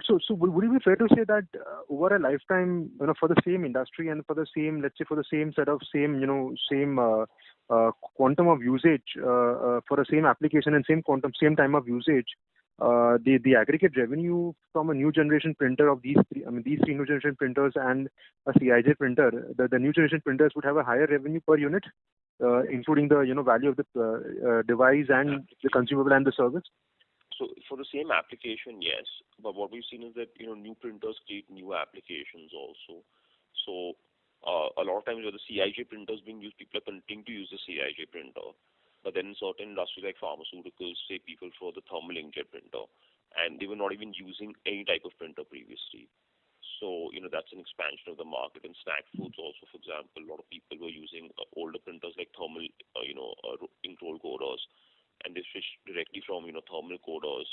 So would it be fair to say that over a lifetime, for the same industry and for the same, let's say for the same set of same quantum of usage, for the same application and same quantum, same time of usage, the aggregate revenue from a new generation printer of these three new generation printers and a CIJ printer, the new generation printers would have a higher revenue per unit, including the value of the device and the consumable and the service? So for the same application, yes. But what we've seen is that new printers create new applications also. So a lot of times where the CIJ printer is being used, people are continuing to use the CIJ printer. But then in certain industries like pharmaceuticals, say people for the thermal inkjet printer, and they were not even using any type of printer previously. So that's an expansion of the market. In snack foods also, for example, a lot of people were using older printers like thermal, ink roll coders, and they switched directly from thermal coders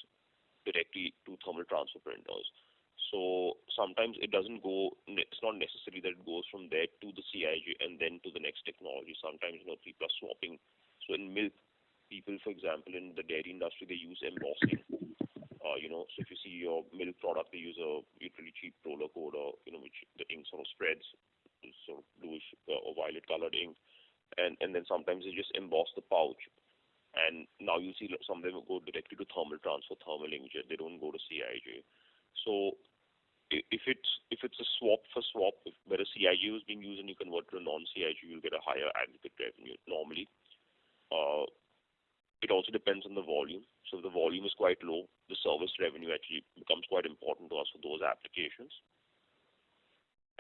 directly to thermal transfer printers. So sometimes it doesn't go. It's not necessary that it goes from there to the CIJ and then to the next technology. Sometimes people are swapping. So in milk, people, for example, in the dairy industry, they use embossing. So if you see your milk product, they use a really cheap roller coder, which the ink sort of spreads, sort of bluish or violet colored ink, and then sometimes they just emboss the pouch. And now you see some of them go directly to thermal transfer, thermal inkjet. They don't go to CIJ. So if it's a swap for swap, where a CIJ is being used and you convert to a non-CIJ, you'll get a higher aggregate revenue normally. It also depends on the volume. So if the volume is quite low, the service revenue actually becomes quite important to us for those applications.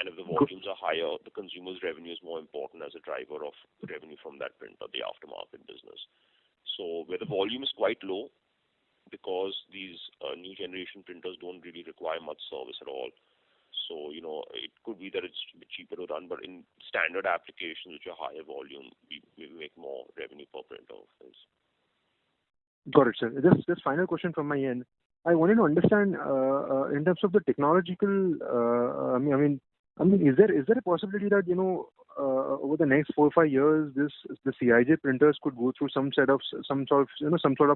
And if the volumes are higher, the consumer's revenue is more important as a driver of revenue from that printer, the aftermarket business. So where the volume is quite low, because these new generation printers don't really require much service at all. So, it could be that it's a bit cheaper to run, but in standard applications which are higher volume, we make more revenue per printer. Got it, sir. Just final question from my end. I wanted to understand in terms of the technological. Is there a possibility that over the next 4 or 5 years, the CIJ printers could go through some sort of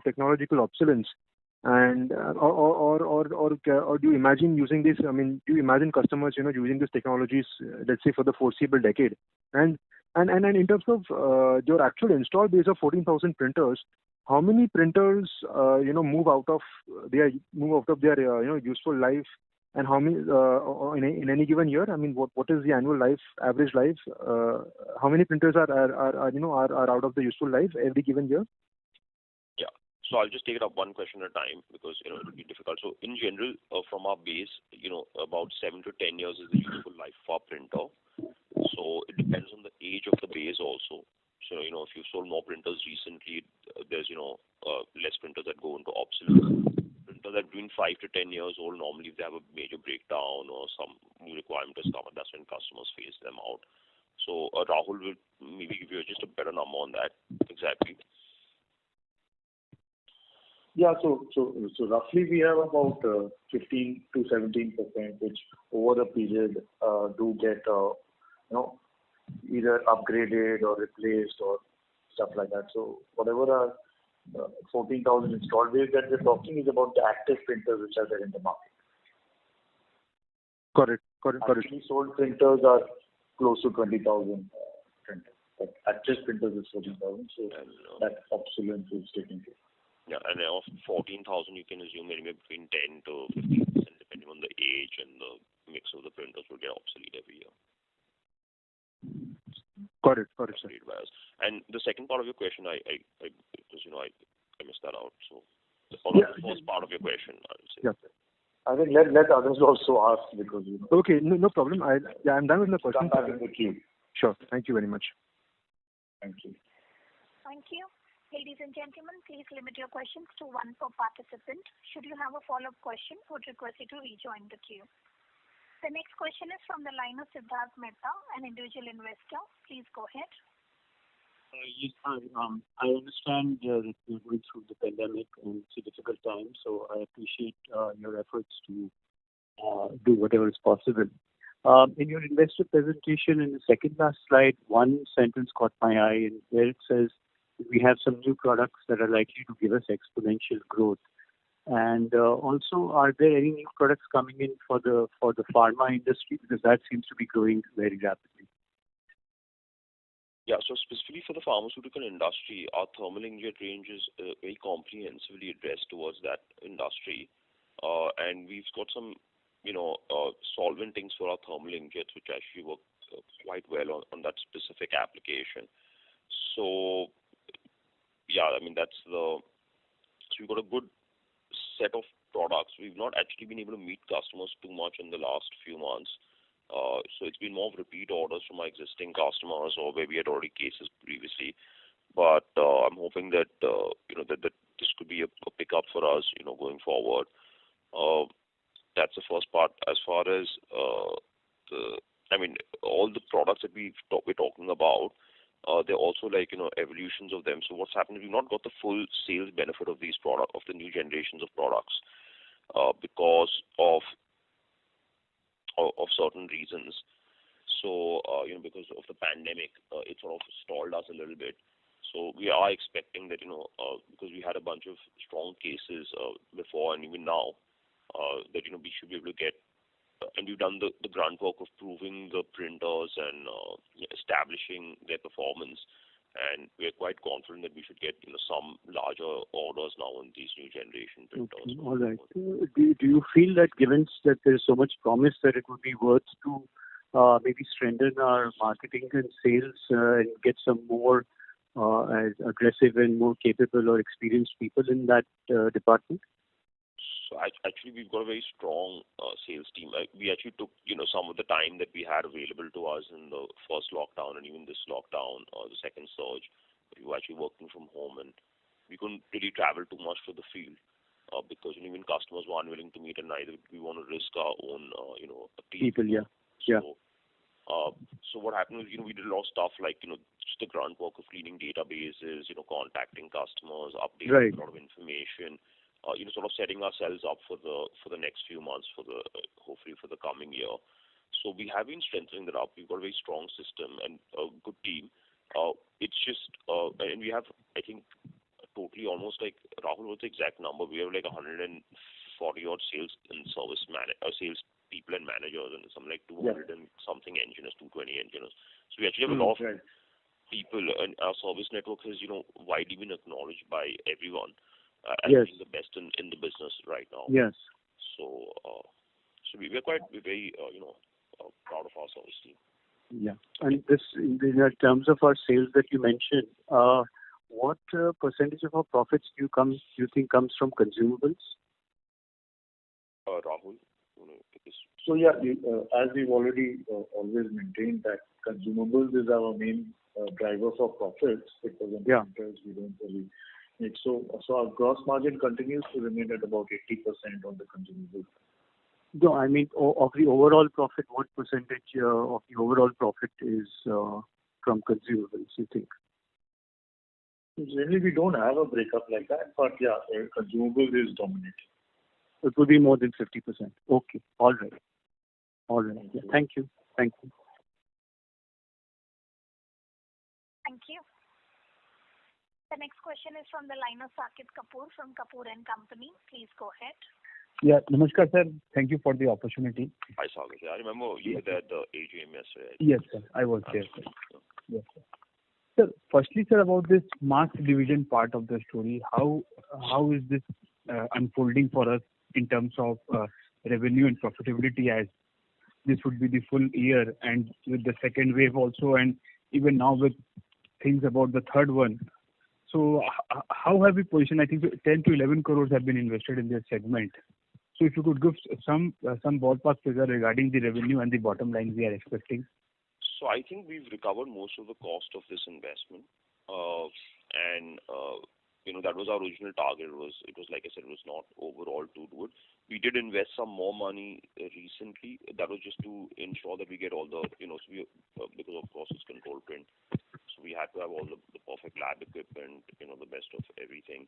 technological obsolescence, and or do you imagine using this? I mean, do you imagine customers using these technologies, let's say for the foreseeable decade? And in terms of your actual install base of 14,000 printers, how many printers move out of their useful life And how many in any given year? I mean, what is the annual average life? How many printers are out of the useful life every given year? Yeah. So I'll just take it up one question at a time because it will be difficult. So in general, from our base, about 7 to 10 years is the useful life for our printer. So it depends on the age of the base also. So if you've sold more printers recently, there's less printers that go into obsolescence. Printers that are between 5 to 10 years old, normally if they have a major breakdown or some new requirement has come, that's when customers phase them out. So Rahul will maybe give you just a better number on that exactly. Yeah, so roughly we have about 15 to 17%, which over the period do get either upgraded or replaced or stuff like that. So whatever 14,000 installed base that we're talking is about the active printers which are there in the market. Correct. Actually sold printers are close to 20,000 printers. But active printers is 14,000, so that obsolescence is taken care. Yeah, and of 14,000, you can assume anywhere between 10 to 15%, depending on the age and the mix of the printers, will get obsolete every year. Got it, sir. And the second part of your question, I missed that out. So the first part of your question, I would say. Yeah. I think let others also ask because Okay, no problem. I'm done with the question. Come back in the queue. Sure. Thank you very much. Thank you. Thank you. Ladies and gentlemen, please limit your questions to one per participant. Should you have a follow-up question, would request you to rejoin the queue. The next question is from the line of Siddharth Mehta, an individual investor. Please go ahead. Yes, hi. I understand that we're going through the pandemic and it's a difficult time, so I appreciate your efforts to do whatever is possible. In your investor presentation, in the second last slide, one sentence caught my eye, and where it says we have some new products that are likely to give us exponential growth. And also, are there any new products coming in for the pharma industry, because that seems to be growing very rapidly? Yeah, so specifically for the pharmaceutical industry, our thermal inkjet range is very comprehensively addressed towards that industry. And we've got some, solvent inks for our thermal inkjets, which actually work quite well on that specific application. So, yeah, I mean, so we've got a good set of products. We've not actually been able to meet customers too much in the last few months. So it's been more of repeat orders from our existing customers or where we had already cases previously. But I'm hoping that that this could be a pickup for us, going forward. That's the first part. As far as all the products that we're talking about, they're also like evolutions of them. So what's happened is we've not got the full sales benefit of these products, of the new generations of products, because of certain reasons. So because of the pandemic, it sort of stalled us a little bit. So we are expecting that because we had a bunch of strong cases before and even now, that we should be able to get. And we've done the grunt work of proving the printers and establishing their performance, and we're quite confident that we should get some larger orders now on these new generation printers. Okay, all right. Do you feel that given that there is so much promise that it would be worth to maybe strengthen our marketing and sales and get some more aggressive and more capable or experienced people in that department? So actually, we've got a very strong sales team. We actually took, some of the time that we had available to us in the first lockdown and even this lockdown, the second surge. We were actually working from home and we couldn't really travel too much to the field because even customers were unwilling to meet, and neither we want to risk our own, people. Yeah. So what happened was, we did a lot of stuff like, just the grunt work of cleaning databases, contacting customers, updating a lot of information. Sort of setting ourselves up for the next few months, hopefully for the coming year. So we have been strengthening that up. We've got a very strong system and a good team. It's just, and we have, I think, totally almost like, Rahul, what's the exact number? We have like 140 odd sales and sales people and managers, and something like 200 and something engineers, 220 engineers. So we actually have a lot of people, and our service network has, widely been acknowledged by everyone. As being the best in the business right now. Yes. So So we're very proud of our service team. Yeah. And this, in terms of our sales that you mentioned, what percentage of our profits do you think comes from consumables? Rahul, So yeah, as we've already always maintained that consumables is our main driver for profits, because in printers we don't really make. So our gross margin continues to remain at about 80% on the consumables. No, I mean of the overall profit, what percentage of the overall profit is from consumables, you think? Generally, we don't have a breakup like that, but yeah, consumables is dominating. It would be more than 50%. Okay, all right. Yeah, thank you. Thank you. The next question is from the line of Saket Kapoor from Kapoor and Company. Please go ahead. Yeah, namaskar sir. Thank you for the opportunity. Hi Saket. I remember you were there at the AGM yesterday. Yes sir, I was there. Sir. Yes sir. Sir, firstly sir, about this mass division part of the story, how is this unfolding for us in terms of revenue and profitability, as this would be the full year, and with the second wave also, and even now with things about the third one. So how have we positioned? I think 10 to 11 crores have been invested in this segment. So if you could give some ballpark figure regarding the revenue and the bottom line we are expecting. So I think we've recovered most of the cost of this investment, and that was our original target. It was like I said, it was not overall to do it. We did invest some more money recently. That was just to ensure that we get all the so we, because of course it's control print, so we had to have all the perfect lab equipment, the best of everything,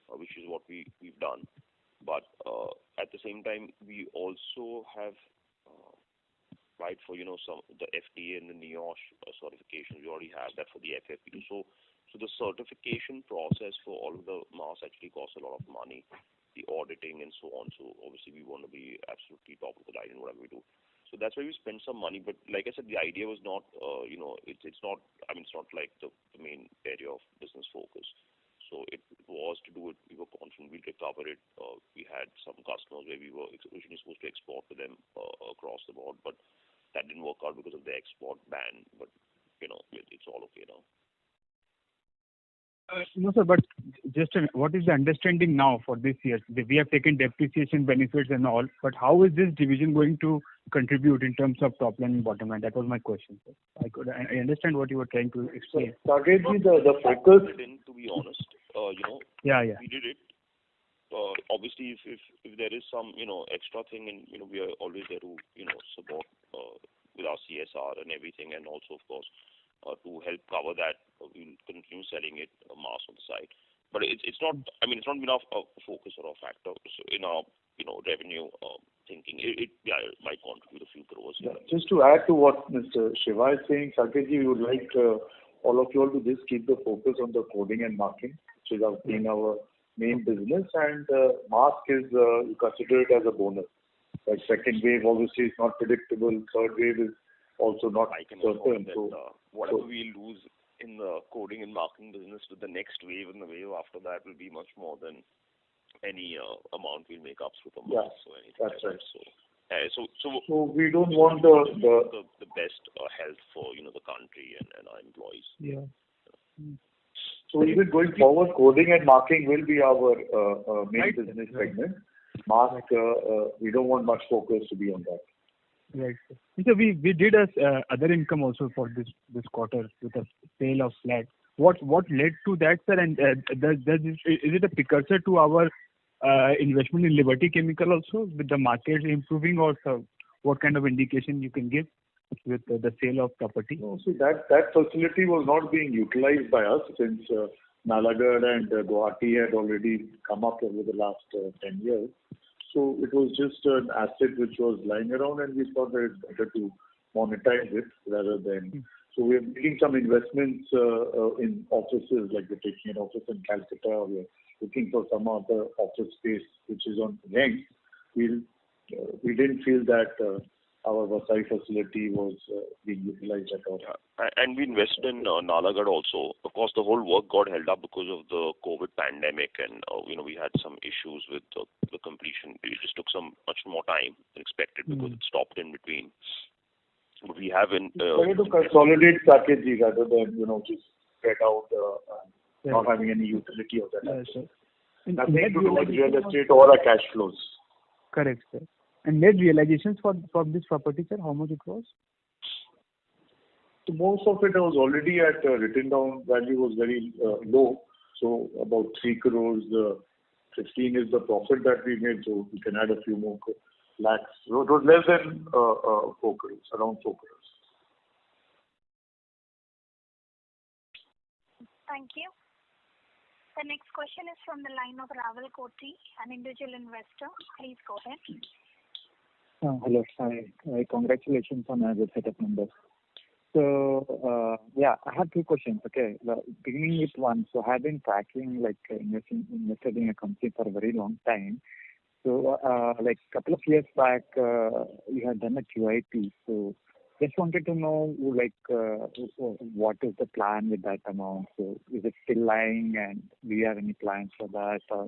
which is what we've done. But at the same time, we also have applied for some the FDA and the NIOSH certification. We already have that for the FFP2. So the certification process for all of the masks actually costs a lot of money, the auditing and so on. So obviously we want to be absolutely top of the line in whatever we do. So that's why we spend some money. But like I said, the idea was not, it's not. I mean, it's not like the main area of business focus. So it was to do it. We were confident we'd recover it. We had some customers where we were originally supposed to export to them across the board, but that didn't work out because of the export ban. But it's all okay now. No, sir, but just what is the understanding now for this year? We have taken depreciation benefits and all, but how is this division going to contribute in terms of top line and bottom line? That was my question, sir. I understand what you were trying to explain. Target the focus. To be honest, Yeah. We did it. Obviously, if there is some extra thing, and we are always there to support with our CSR and everything, and also of course to help cover that, we'll continue selling it mass on the side. But it's not. I mean, it's not enough a focus or a factor in our revenue thinking. It might contribute a few crores. Yeah. Just to add to what Mr. Shiva is saying, Saketji, we would like all of you all to just keep the focus on the coding and marking, which is our main business, and mask is you consider it as a bonus. Like second wave obviously is not predictable. Third wave is also not certain. So whatever we lose in the coding and marking business with the next wave and the wave after that will be much more than any amount we'll make up through the mask. Yeah, or anything that's like right. That. So we don't want the best health for the country and our employees. Yeah. So even going forward, coding and marking will be our main business segment. Mask, we don't want much focus to be on that. Right. So we did other income also for this quarter with a sale of flat. What led to that, sir? And is it a precursor to our investment in Liberty Chemical also, with the market improving, or what kind of indication you can give with the sale of property? No, so that facility was not being utilized by us since Nalagarh and Guwahati had already come up over the last 10 years. So it was just an asset which was lying around, and we thought that it's better to monetize it rather than. So we're making some investments in offices, like we're taking an office in Calcutta. We're looking for some other office space which is on rent. We didn't feel that our Vasai facility was being utilized at all. Yeah. And we invested in Nalagarh also. Of course, the whole work got held up because of the COVID pandemic, and we had some issues with the completion. It just took much more time than expected because it stopped in between. But we have Try to consolidate strategy rather than just spread out not having any utility of that. Sir. Nothing to do with real estate or our cash flows. Correct, sir. And net realizations for this property, sir, how much it was? So most of it was already at written down value was very low. So about 3 crores, 15 is the profit that we made. So we can add a few more lakhs. So it was less than 4 crores, around 4 crores. Thank you. The next question is from the line of Raval Koti, an individual investor. Please go ahead. Hello. Hi. Congratulations on a good set of numbers. So, I have two questions. Okay. Beginning with one. So, I have been tracking, invested in a company for a very long time. So, couple of years back, you had done a QIP. So, just wanted to know, what is the plan with that amount? So, is it still lying, and do you have any plans for that, or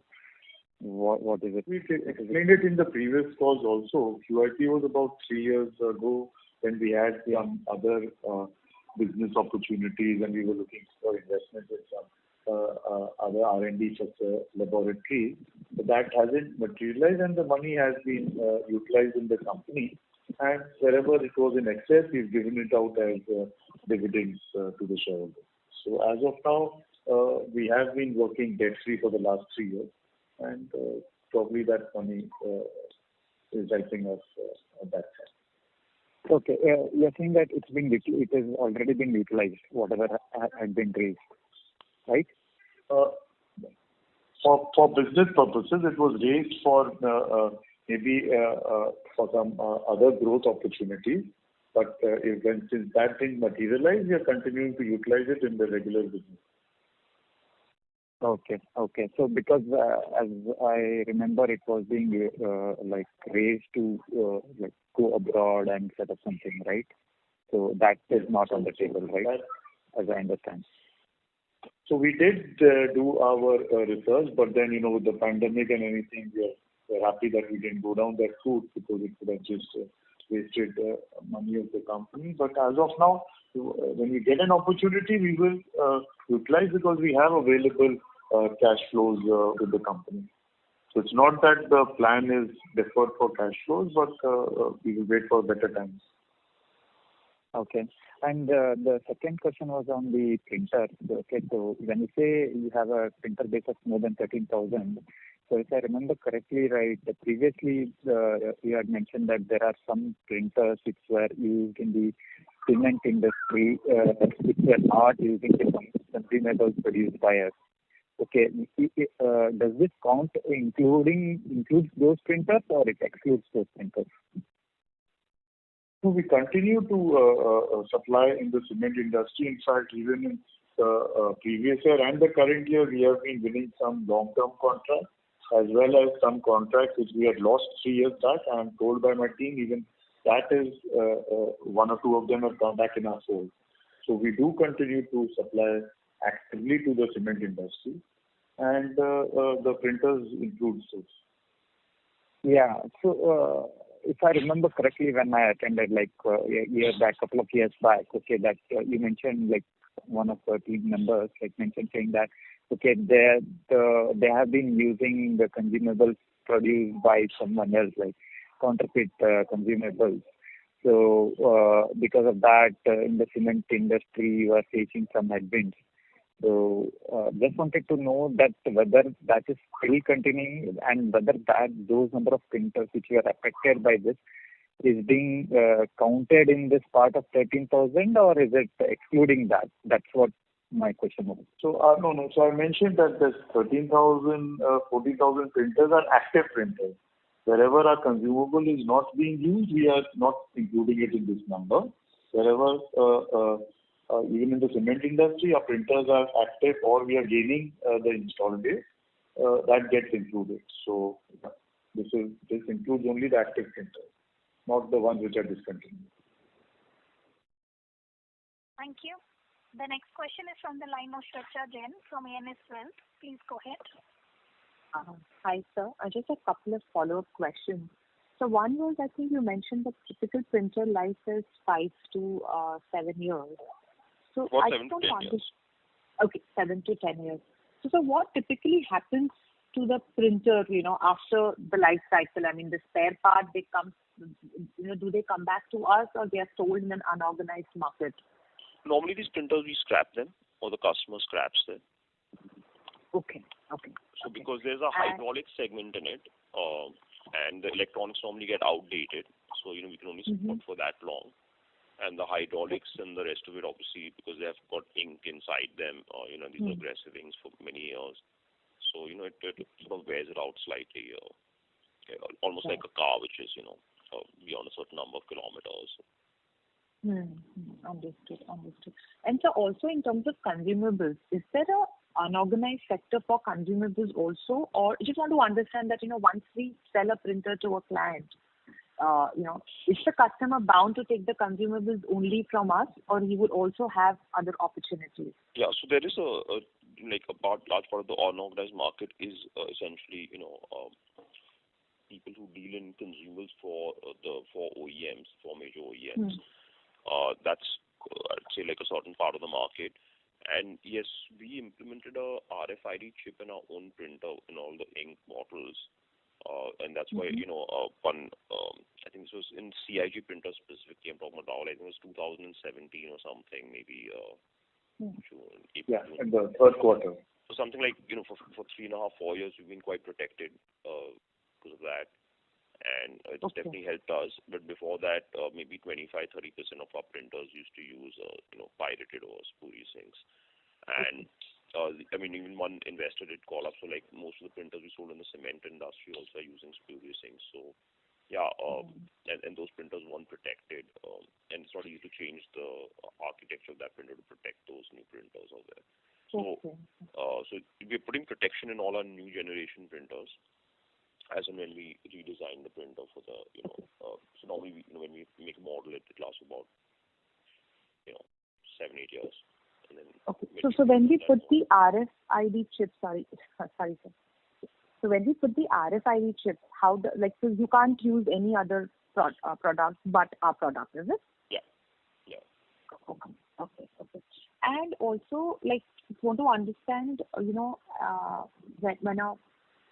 what is it? We explained it in the previous calls also. QIP was about 3 years ago when we had some other business opportunities and we were looking for investment in some other R&D such as laboratory. But that hasn't materialized and the money has been utilized in the company. And wherever it was in excess, we've given it out as dividends to the shareholders. So as of now, we have been working debt-free for the last 3 years. And probably that money is helping us on that side. Okay. You're saying that it has already been utilized, whatever had been raised, right? For business purposes, it was raised for maybe for some other growth opportunities. But since that didn't materialize, we are continuing to utilize it in the regular business. Okay. So because as I remember, it was being raised to go abroad and set up something, right? So that is not on the table, right? As I understand. So we did do our research, but then with the pandemic and anything, we're happy that we didn't go down that route because it could have just wasted money of the company. But as of now, when we get an opportunity, we will utilize because we have available cash flows with the company. So it's not that the plan is deferred for cash flows, but we will wait for better times. Okay. And the second question was on the printer. Okay, so when you say you have a printer base of more than 13,000, so if I remember correctly, right, previously you had mentioned that there are some printers which were used in the cement industry, which were not using the consumables produced by us. Okay, does this count includes those printers or it excludes those printers? So we continue to supply in the cement industry. In fact, even in the previous year and the current year, we have been winning some long-term contracts as well as some contracts which we had lost 3 years back. I am told by my team even that is one or two of them have come back in our fold. So we do continue to supply actively to the cement industry, and the printers include those. Yeah. So if I remember correctly, when I attended couple of years back, okay, that you mentioned one of the team members mentioned saying that okay, they have been using the consumables produced by someone else, like counterfeit consumables. So because of that, in the cement industry, you are facing some headwinds. So just wanted to know that whether that is still continuing and whether those number of printers which were affected by this is being counted in this part of 13,000 or is it excluding that? That's what my question was. So no. So I mentioned that there's 13,000, 14,000 printers are active printers. Wherever our consumable is not being used, we are not including it in this number. Wherever even in the cement industry, our printers are active or we are gaining the install base, that gets included. So this includes only the active printers. not the ones which are discontinued. Thank you. The next question is from the line of Shracha Jain from ANS Wealth. Please go ahead. Hi, sir. Just a couple of follow-up questions. So one was, I think you mentioned the typical printer life is 5 to 7 years. So What, I 7 to 10 years? Okay, 7 to 10 years. So what typically happens to the printer, after the life cycle? I mean, the spare part, do they come back to us, or they are sold in an unorganized market? Normally these printers, we scrap them, or the customer scraps them. Okay. So because there's a hydraulic segment in it, and the electronics normally get outdated, so we can only support for that long. And the hydraulics and the rest of it, obviously, because they have got ink inside them, these aggressive inks for many years. So it sort of wears it out slightly, almost like a car, which is beyond a certain number of kilometers. Understood. And so also in terms of consumables, is there a unorganized sector for consumables also? Or I just want to understand that, once we sell a printer to a client, is the customer bound to take the consumables only from us, or he would also have other opportunities? Yeah, so there is a large part of the unorganized market is essentially, people who deal in consumables for OEMs, for major OEMs. That's, I'd say, like a certain part of the market. And yes, we implemented a RFID chip in our own printer in all the ink bottles. And that's why, I think this was in CIG printer specifically. I'm talking about, I think it was 2017 or something, maybe June, April. Yeah, in the third quarter. So something like, for 3.5, 4 years, we've been quite protected because of that. And it's definitely helped us. But before that, maybe 25-30% of our printers used to use, pirated or spurious inks. And even one investor did call up. So like most of the printers we sold in the cement industry also are using spurious inks. So yeah, and those printers weren't protected. And it's not easy to change the architecture of that printer to protect those new printers out there. So, so we're putting protection in all our new generation printers, as and when we redesign the printer for the, so normally when we make a model, it lasts about, 7-8 years. And then So when we put the RFID chip, sorry, sir. So when we put the RFID chip, so you can't use any other product but our product, is it? Yeah. Okay. And also, want to understand, when a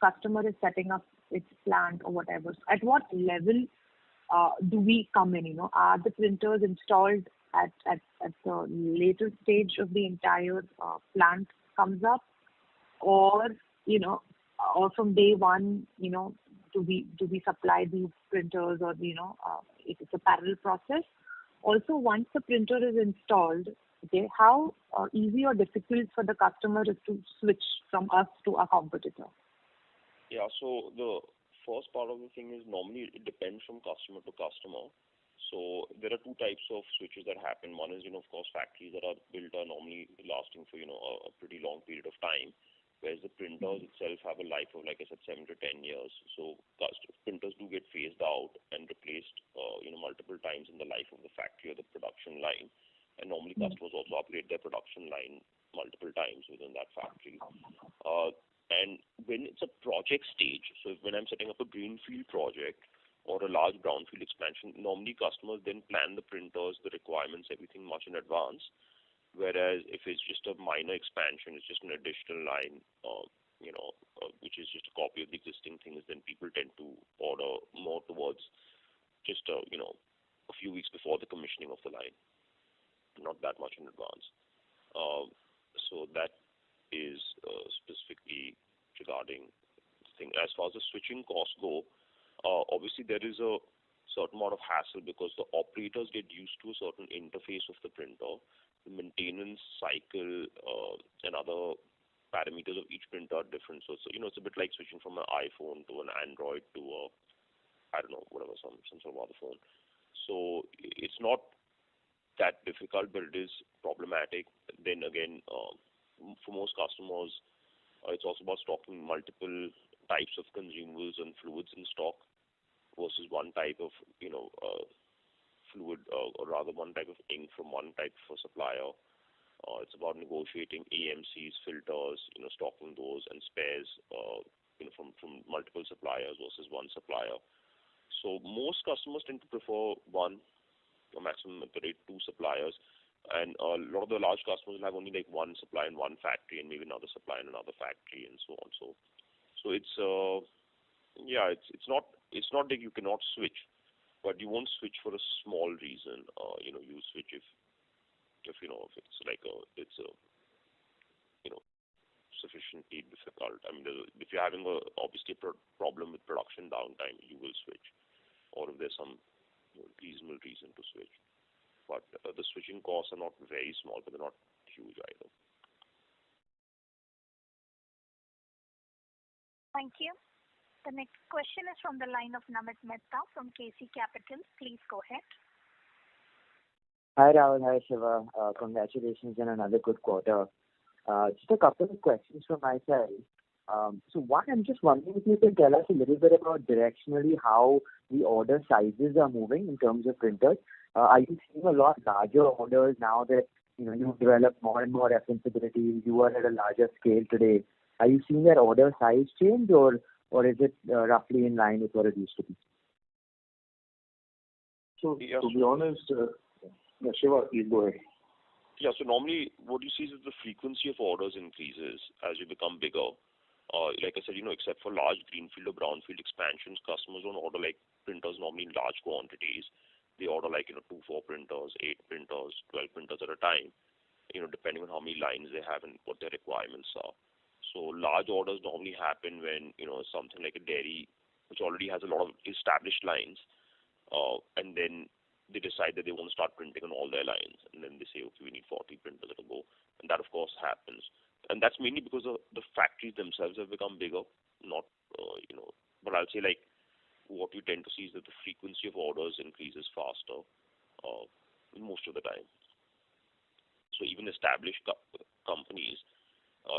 customer is setting up its plant or whatever, at what level do we come in? Are the printers installed at the later stage of the entire plant comes up, or or from day one, do we supply these printers, or it's a parallel process? Also, once the printer is installed, how easy or difficult for the customer is to switch from us to a competitor? Yeah, so the first part of the thing is normally it depends from customer to customer. So there are two types of switches that happen. One is, of course, factories that are built are normally lasting for, a pretty long period of time, whereas the printers itself have a life of, like I said, 7 to 10 years. So printers do get phased out and replaced, multiple times in the life of the factory or the production line. And normally customers also upgrade their production line multiple times within that factory. And when it's a project stage, so when I'm setting up a greenfield project or a large brownfield expansion, normally customers then plan the printers, the requirements, everything much in advance. Whereas if it's just a minor expansion, it's just an additional line, which is just a copy of the existing things, then people tend to order more towards just, a few weeks before the commissioning of the line, not that much in advance. So that is specifically regarding the thing. As far as the switching costs go, obviously there is a certain amount of hassle because the operators get used to a certain interface of the printer. The maintenance cycle and other parameters of each printer are different. So it's a bit like switching from an iPhone to an Android to some sort of other phone. So it's not that difficult, but it is problematic. Then again, for most customers, it's also about stocking multiple types of consumables and fluids in stock. versus one type of, fluid, or rather one type of ink from one type of supplier. It's about negotiating AMCs, filters, stocking those and spares, from multiple suppliers versus one supplier. So most customers tend to prefer one or maximum at the rate two suppliers, and a lot of the large customers will have only like one supply in one factory and maybe another supply in another factory and so on. So it's it's not that you cannot switch, but you won't switch for a small reason. You switch if it's like it's a sufficiently difficult. I mean, if you're having obviously a problem with production downtime, you will switch, or if there's some reasonable reason to switch. But the switching costs are not very small, but they're not huge either. Thank you. The next question is from the line of Namit Mehta from KC Capital. Please go ahead. Hi Rahul, hi Shiva. Congratulations on another good quarter. Just a couple of questions from my side. So one, I'm just wondering if you can tell us a little bit about directionally how the order sizes are moving in terms of printers. Are you seeing a lot larger orders now that you've developed more and more referenceability, you are at a larger scale today? Are you seeing that order size change, or is it roughly in line with what it used to be? So to be honest, Shiva, you go ahead. Yeah, so normally what you see is the frequency of orders increases as you become bigger. Like I said, except for large greenfield or brownfield expansions, customers don't order like printers normally in large quantities. They order like 2, 4 printers, 8 printers, 12 printers at a time, depending on how many lines they have and what their requirements are. So large orders normally happen when something like a dairy, which already has a lot of established lines, and then they decide that they want to start printing on all their lines, and then they say, okay, we need 40 printers at a go, and that of course happens, and that's mainly because the factories themselves have become bigger, not but I'll say like what you tend to see is that the frequency of orders increases faster most of the time. So even established companies,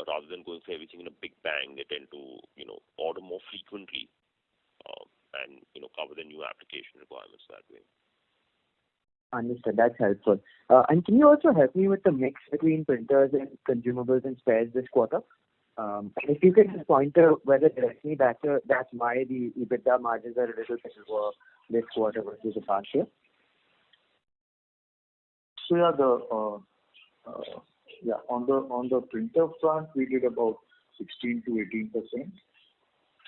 rather than going for everything in a big bang, they tend to order more frequently and cover the new application requirements that way. Understood. That's helpful. And can you also help me with the mix between printers and consumables and spares this quarter? And if you could just point to whether directly that's why the EBITDA margins are a little bit lower this quarter versus the past year. So on the printer front, we did about 16 to 18%.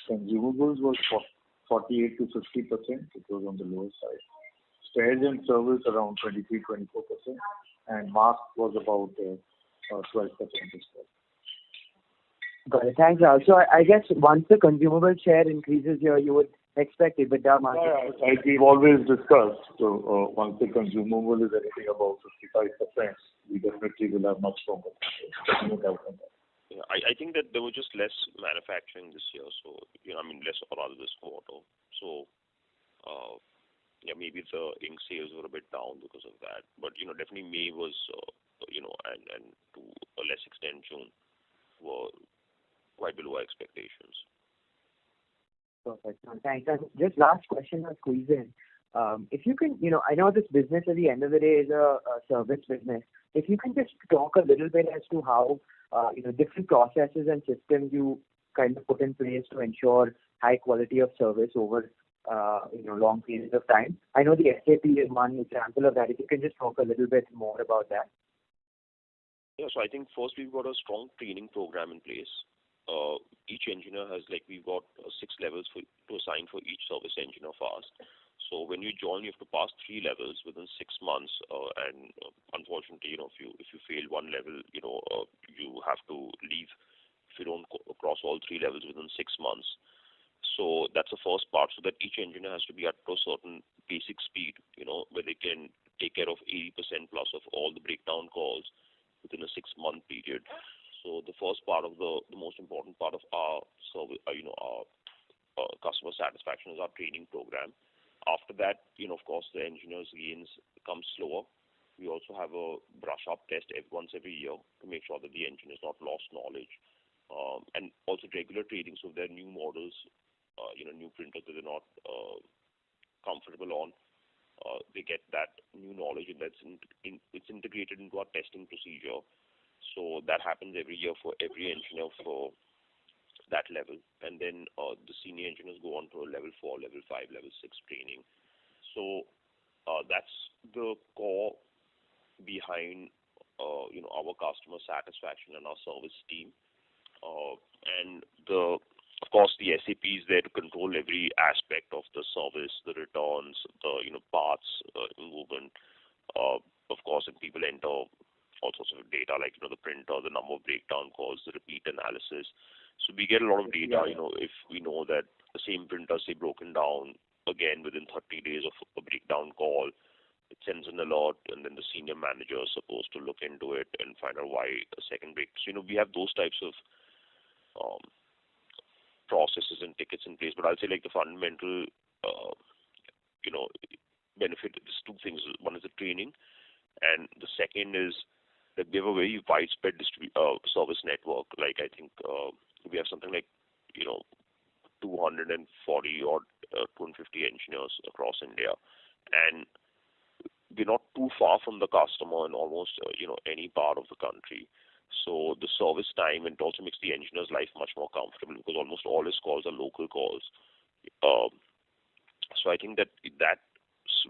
Consumables was 48 to 50%. It was on the lower side. Spares and service around 23, 24%, and mask was about 12% as well. Got it. Thanks, Rahul. So I guess once the consumable share increases here, you would expect EBITDA margin. Yeah, like we've always discussed. So once the consumable is anything about 55%, we definitely will have much stronger. No doubt on that. Yeah, I think that there was just less manufacturing this year, so less or rather this quarter. So maybe the ink sales were a bit down because of that. But definitely May was and to a less extent June were quite below our expectations. Perfect. Thanks. And just last question I'll squeeze in. If you can, I know this business at the end of the day is a service business. If you can just talk a little bit as to how different processes and systems you kind of put in place to ensure high quality of service over long periods of time. I know the SAP is one example of that. If you can just talk a little bit more about that. Yeah, so I think first we've got a strong training program in place. Each engineer has we've got 6 levels to assign for each service engineer fast. So when you join, you have to pass 3 levels within 6 months, and unfortunately, if you fail one level, you have to leave if you don't cross all 3 levels within 6 months. So that's the first part, so that each engineer has to be at a certain basic speed, where they can take care of 80% plus of all the breakdown calls within a 6-month period. So the first part of the most important part of our service, our customer satisfaction is our training program. After that, of course, the engineers' gains come slower. We also have a brush-up test once every year to make sure that the engineers not lost knowledge, and also regular training. So if there are new models, new printers that they're not comfortable on. They get that new knowledge, and it's integrated into our testing procedure. So that happens every year for every engineer for that level. And then the senior engineers go on to a level 4, level 5, level 6 training. So that's the core behind our customer satisfaction and our service team. And of course, the SAP is there to control every aspect of the service, the returns, the parts movement. Of course, and people enter all sorts of data like the printer, the number of breakdown calls, the repeat analysis. So we get a lot of data. If we know that the same printer say broken down again within 30 days of a breakdown call, it sends an alert, and then the senior manager is supposed to look into it and find out why a second break. So we have those types of processes and tickets in place. But I'll say like the fundamental benefit is two things. One is the training, and the second is that we have a very widespread service network. Like I think we have something like 240 or 250 engineers across India, and we're not too far from the customer in almost any part of the country. So the service time, and it also makes the engineer's life much more comfortable because almost all his calls are local calls. So I think that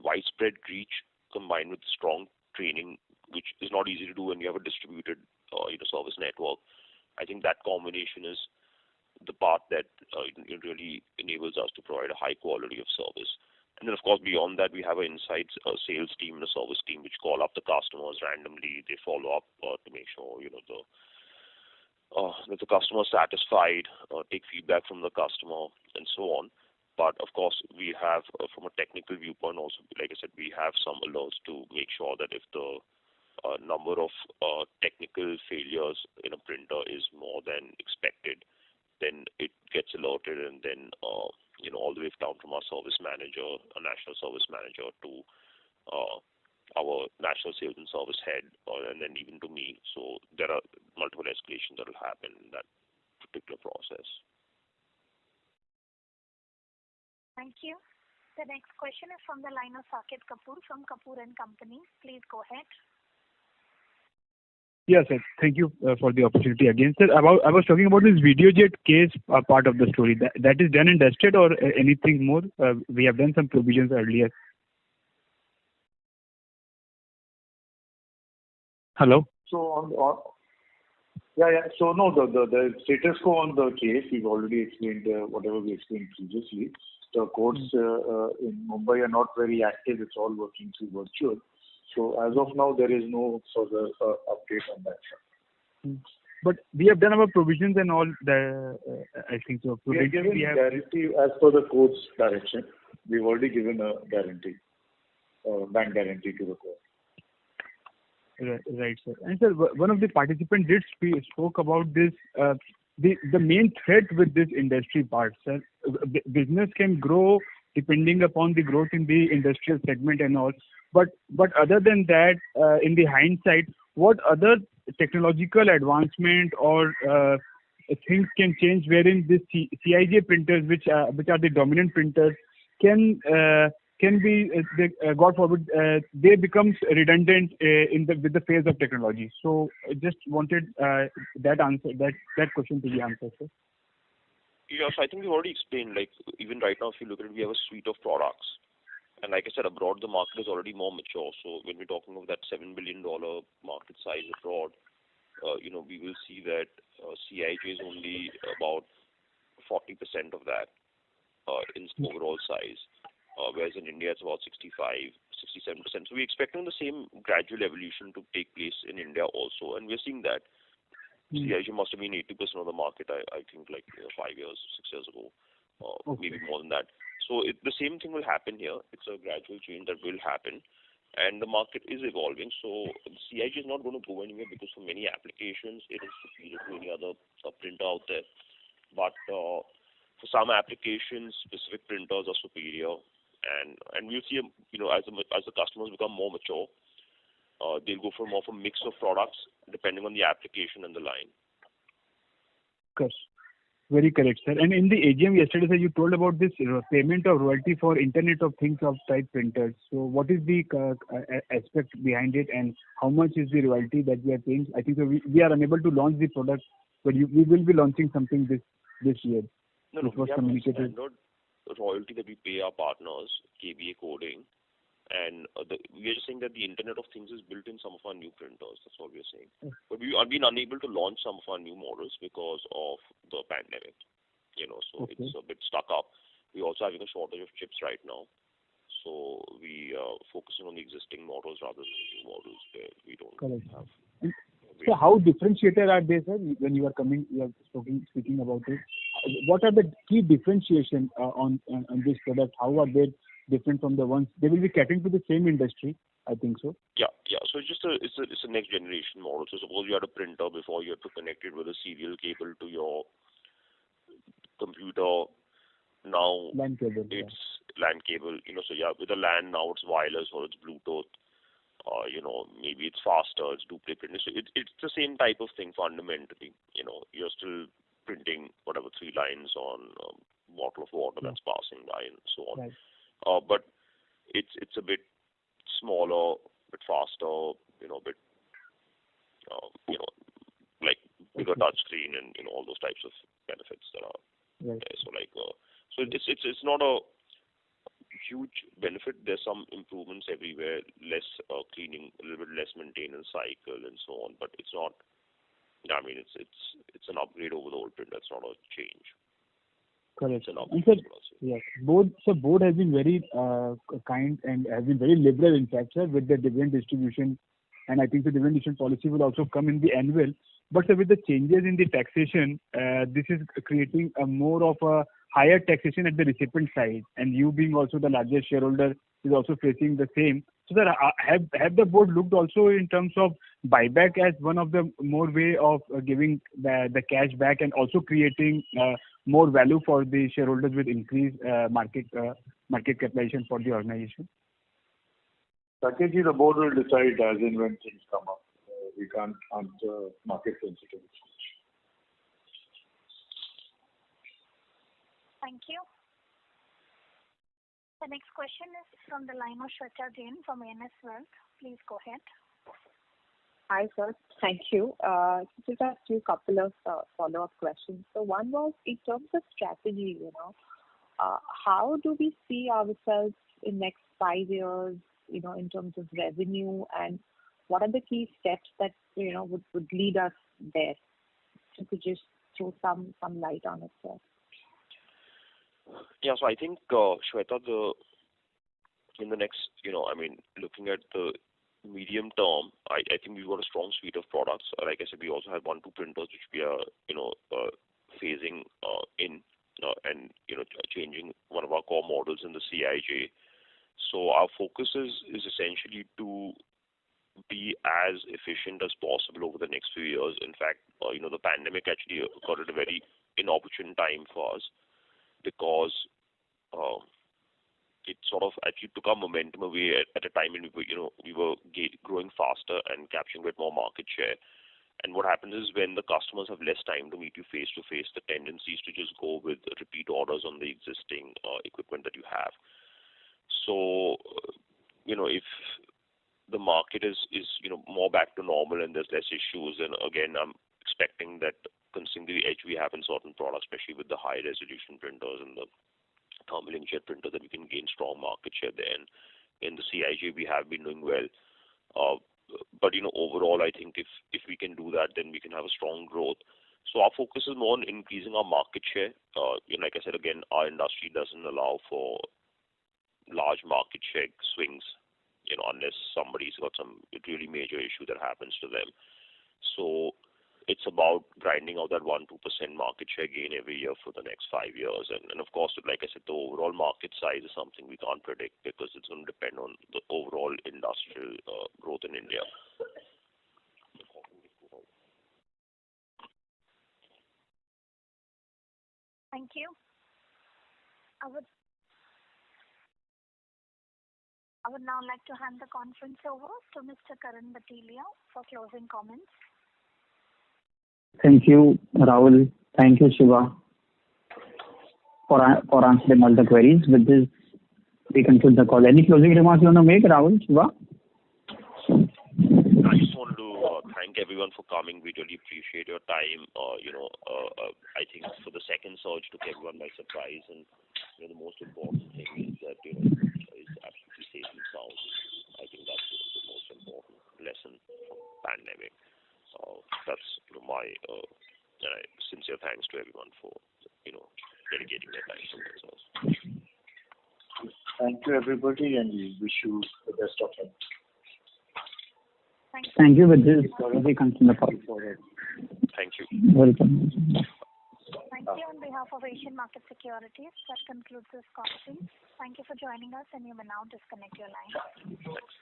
widespread reach combined with strong training, which is not easy to do when you have a distributed service network, I think that combination is the part that it really enables us to provide a high quality of service. And then, of course, beyond that, we have an inside sales team and a service team which call up the customers randomly. They follow up to make sure that the customer is satisfied, take feedback from the customer, and so on. But of course, we have, from a technical viewpoint, also, like I said, we have some alerts to make sure that if the number of technical failures in a printer is more than expected, then it gets alerted, and then all the way down from our service manager, a national service manager, to our national sales and service head, and then even to me. So there are multiple escalations that will happen in that particular process. Thank you. The next question is from the line of Saket Kapoor from Kapoor and Company. Please go ahead. Yes, sir. Thank you for the opportunity again, sir. I was talking about this Videojet case part of the story. That is done and dusted, or anything more? We have done some provisions earlier. Hello? So So no, the status quo on the case, we've already explained whatever we explained previously. The courts in Mumbai are not very active. It's all working through virtual. So as of now, there is no further update on that. But we have done our provisions and all I think so. We have given guarantee as per the court's direction. We've already given a guarantee, bank guarantee to the court. Right, sir. And sir, one of the participants spoke about this. The main threat with this industry part, sir. Business can grow depending upon the growth in the industrial segment and all. But other than that, in the hindsight, what other technological advancement or things can change wherein this CIJ printers, which are the dominant printers, can be, God forbid, they become redundant with the phase of technology. So I just wanted that question to be answered, sir. Yes, I think we already explained, like, even right now, if you look at it, we have a suite of products. And like I said, abroad, the market is already more mature. So when we're talking of that $7 billion market size abroad, we will see that CIJ is only about 40% of that in overall size, whereas in India, it's about 65, 67%. So we're expecting the same gradual evolution to take place in India also, and we're seeing that. CIJ must have been 80% of the market, I think, like 5 years, 6 years ago, maybe more than that. So the same thing will happen here. It's a gradual change that will happen, and the market is evolving. So CIJ is not going to go anywhere because for many applications, it is superior to any other printer out there. But for some applications, specific printers are superior, and we'll see, as the customers become more mature, they'll go for more of a mix of products depending on the application and the line. Of course. Very correct, sir. And in the AGM yesterday, sir, you told about this payment of royalty for Internet of Things of type printers. So what is the aspect behind it, and how much is the royalty that we are paying? I think so we are unable to launch the product, but we will be launching something this year. No, we have a standard royalty that we pay our partners, KBA Coding, and we are just saying that the Internet of Things is built in some of our new printers. That's all we are saying. But we have been unable to launch some of our new models because of the pandemic. So it's a bit stuck up. We're also having a shortage of chips right now. So we are focusing on the existing models rather than new models where we don't have. So how differentiator are they, sir? When you are speaking about it, what are the key differentiation on this product? How are they different from the ones? They will be catering to the same industry, I think so. Yeah. So it's a next generation model. So suppose you had a printer before, you had to connect it with a serial cable to your computer. Now LAN cable, it's LAN cable. So with a LAN now it's wireless or it's Bluetooth. Maybe it's faster, it's duplicate printing. So it's the same type of thing fundamentally. You're still printing whatever 3 lines on a bottle of water that's passing by and so on. Right. But it's a bit smaller, a bit faster, a bit like bigger touch screen and all those types of benefits that are there. So it's not a huge benefit. There's some improvements everywhere, less cleaning, a little bit less maintenance cycle and so on. But it's not. I mean, it's an upgrade over the old print. That's not a change. Correct. And sir, yes, board has been very kind and has been very liberal, in fact, sir, with the dividend distribution. And I think the dividend distribution policy will also come in the annual. But sir, with the changes in the taxation, this is creating a more of a higher taxation at the recipient side. And you being also the largest shareholder is also facing the same. So sir, have the board looked also in terms of buyback as one of the more way of giving the cash back and also creating more value for the shareholders with increased market capitalization for the organization? Saketji, the board will decide as and when things come up. We can't answer market sensitive issues. Thank you. The next question is from the line of Shweta Jain from ANS Wealth. Please go ahead. Hi, sir. Thank you. Just a couple of follow-up questions. So one was in terms of strategy, how do we see ourselves in next 5 years, in terms of revenue, and what are the key steps that, would lead us there? If you could just throw some light on it, sir. Yeah, so I think, Shweta, in the next, looking at the medium term, I think we've got a strong suite of products. Like I said, we also have 1-2 printers which we are, phasing in and, changing one of our core models in the CIJ. So our focus is essentially to be as efficient as possible over the next few years. In fact, the pandemic actually occurred at a very inopportune time for us because it sort of actually took our momentum away at a time when we were growing faster and capturing a bit more market share. And what happens is when the customers have less time to meet you face to face, the tendency is to just go with repeat orders on the existing equipment that you have. So, if the market is more back to normal and there's less issues, and again, I'm expecting that considering the edge we have in certain products, especially with the high resolution printers and the thermal inkjet printer, that we can gain strong market share there. And in the CIJ, we have been doing well. But overall, I think if we can do that, then we can have a strong growth. So our focus is more on increasing our market share. Like I said, again, our industry doesn't allow for large market share swings, unless somebody's got some really major issue that happens to them. So it's about grinding out that 1-2% market share gain every year for the next 5 years. And of course, like I said, the overall market size is something we can't predict because it's going to depend on the overall industrial growth in India. Thank you. I would now like to hand the conference over to Mr. Karan Bhatelia for closing comments. Thank you, Rahul. Thank you, Shiva. for answering all the queries. With this, we conclude the call. Any closing remarks you want to make, Rahul, Shiva? I just wanted to thank everyone for coming. We really appreciate your time. I think for the second surge took everyone by surprise, and the most important thing is that is absolutely safe and sound. I think that's the most important lesson from pandemic. That's my sincere thanks to everyone for dedicating their time to themselves. Thank you, everybody, and we wish you the best of luck. Thank you. With this, we conclude the call. Thank you. Welcome. Thank you on behalf of Asian Market Securities. That concludes this conference. Thank you for joining us, and you may now disconnect your line. Thanks.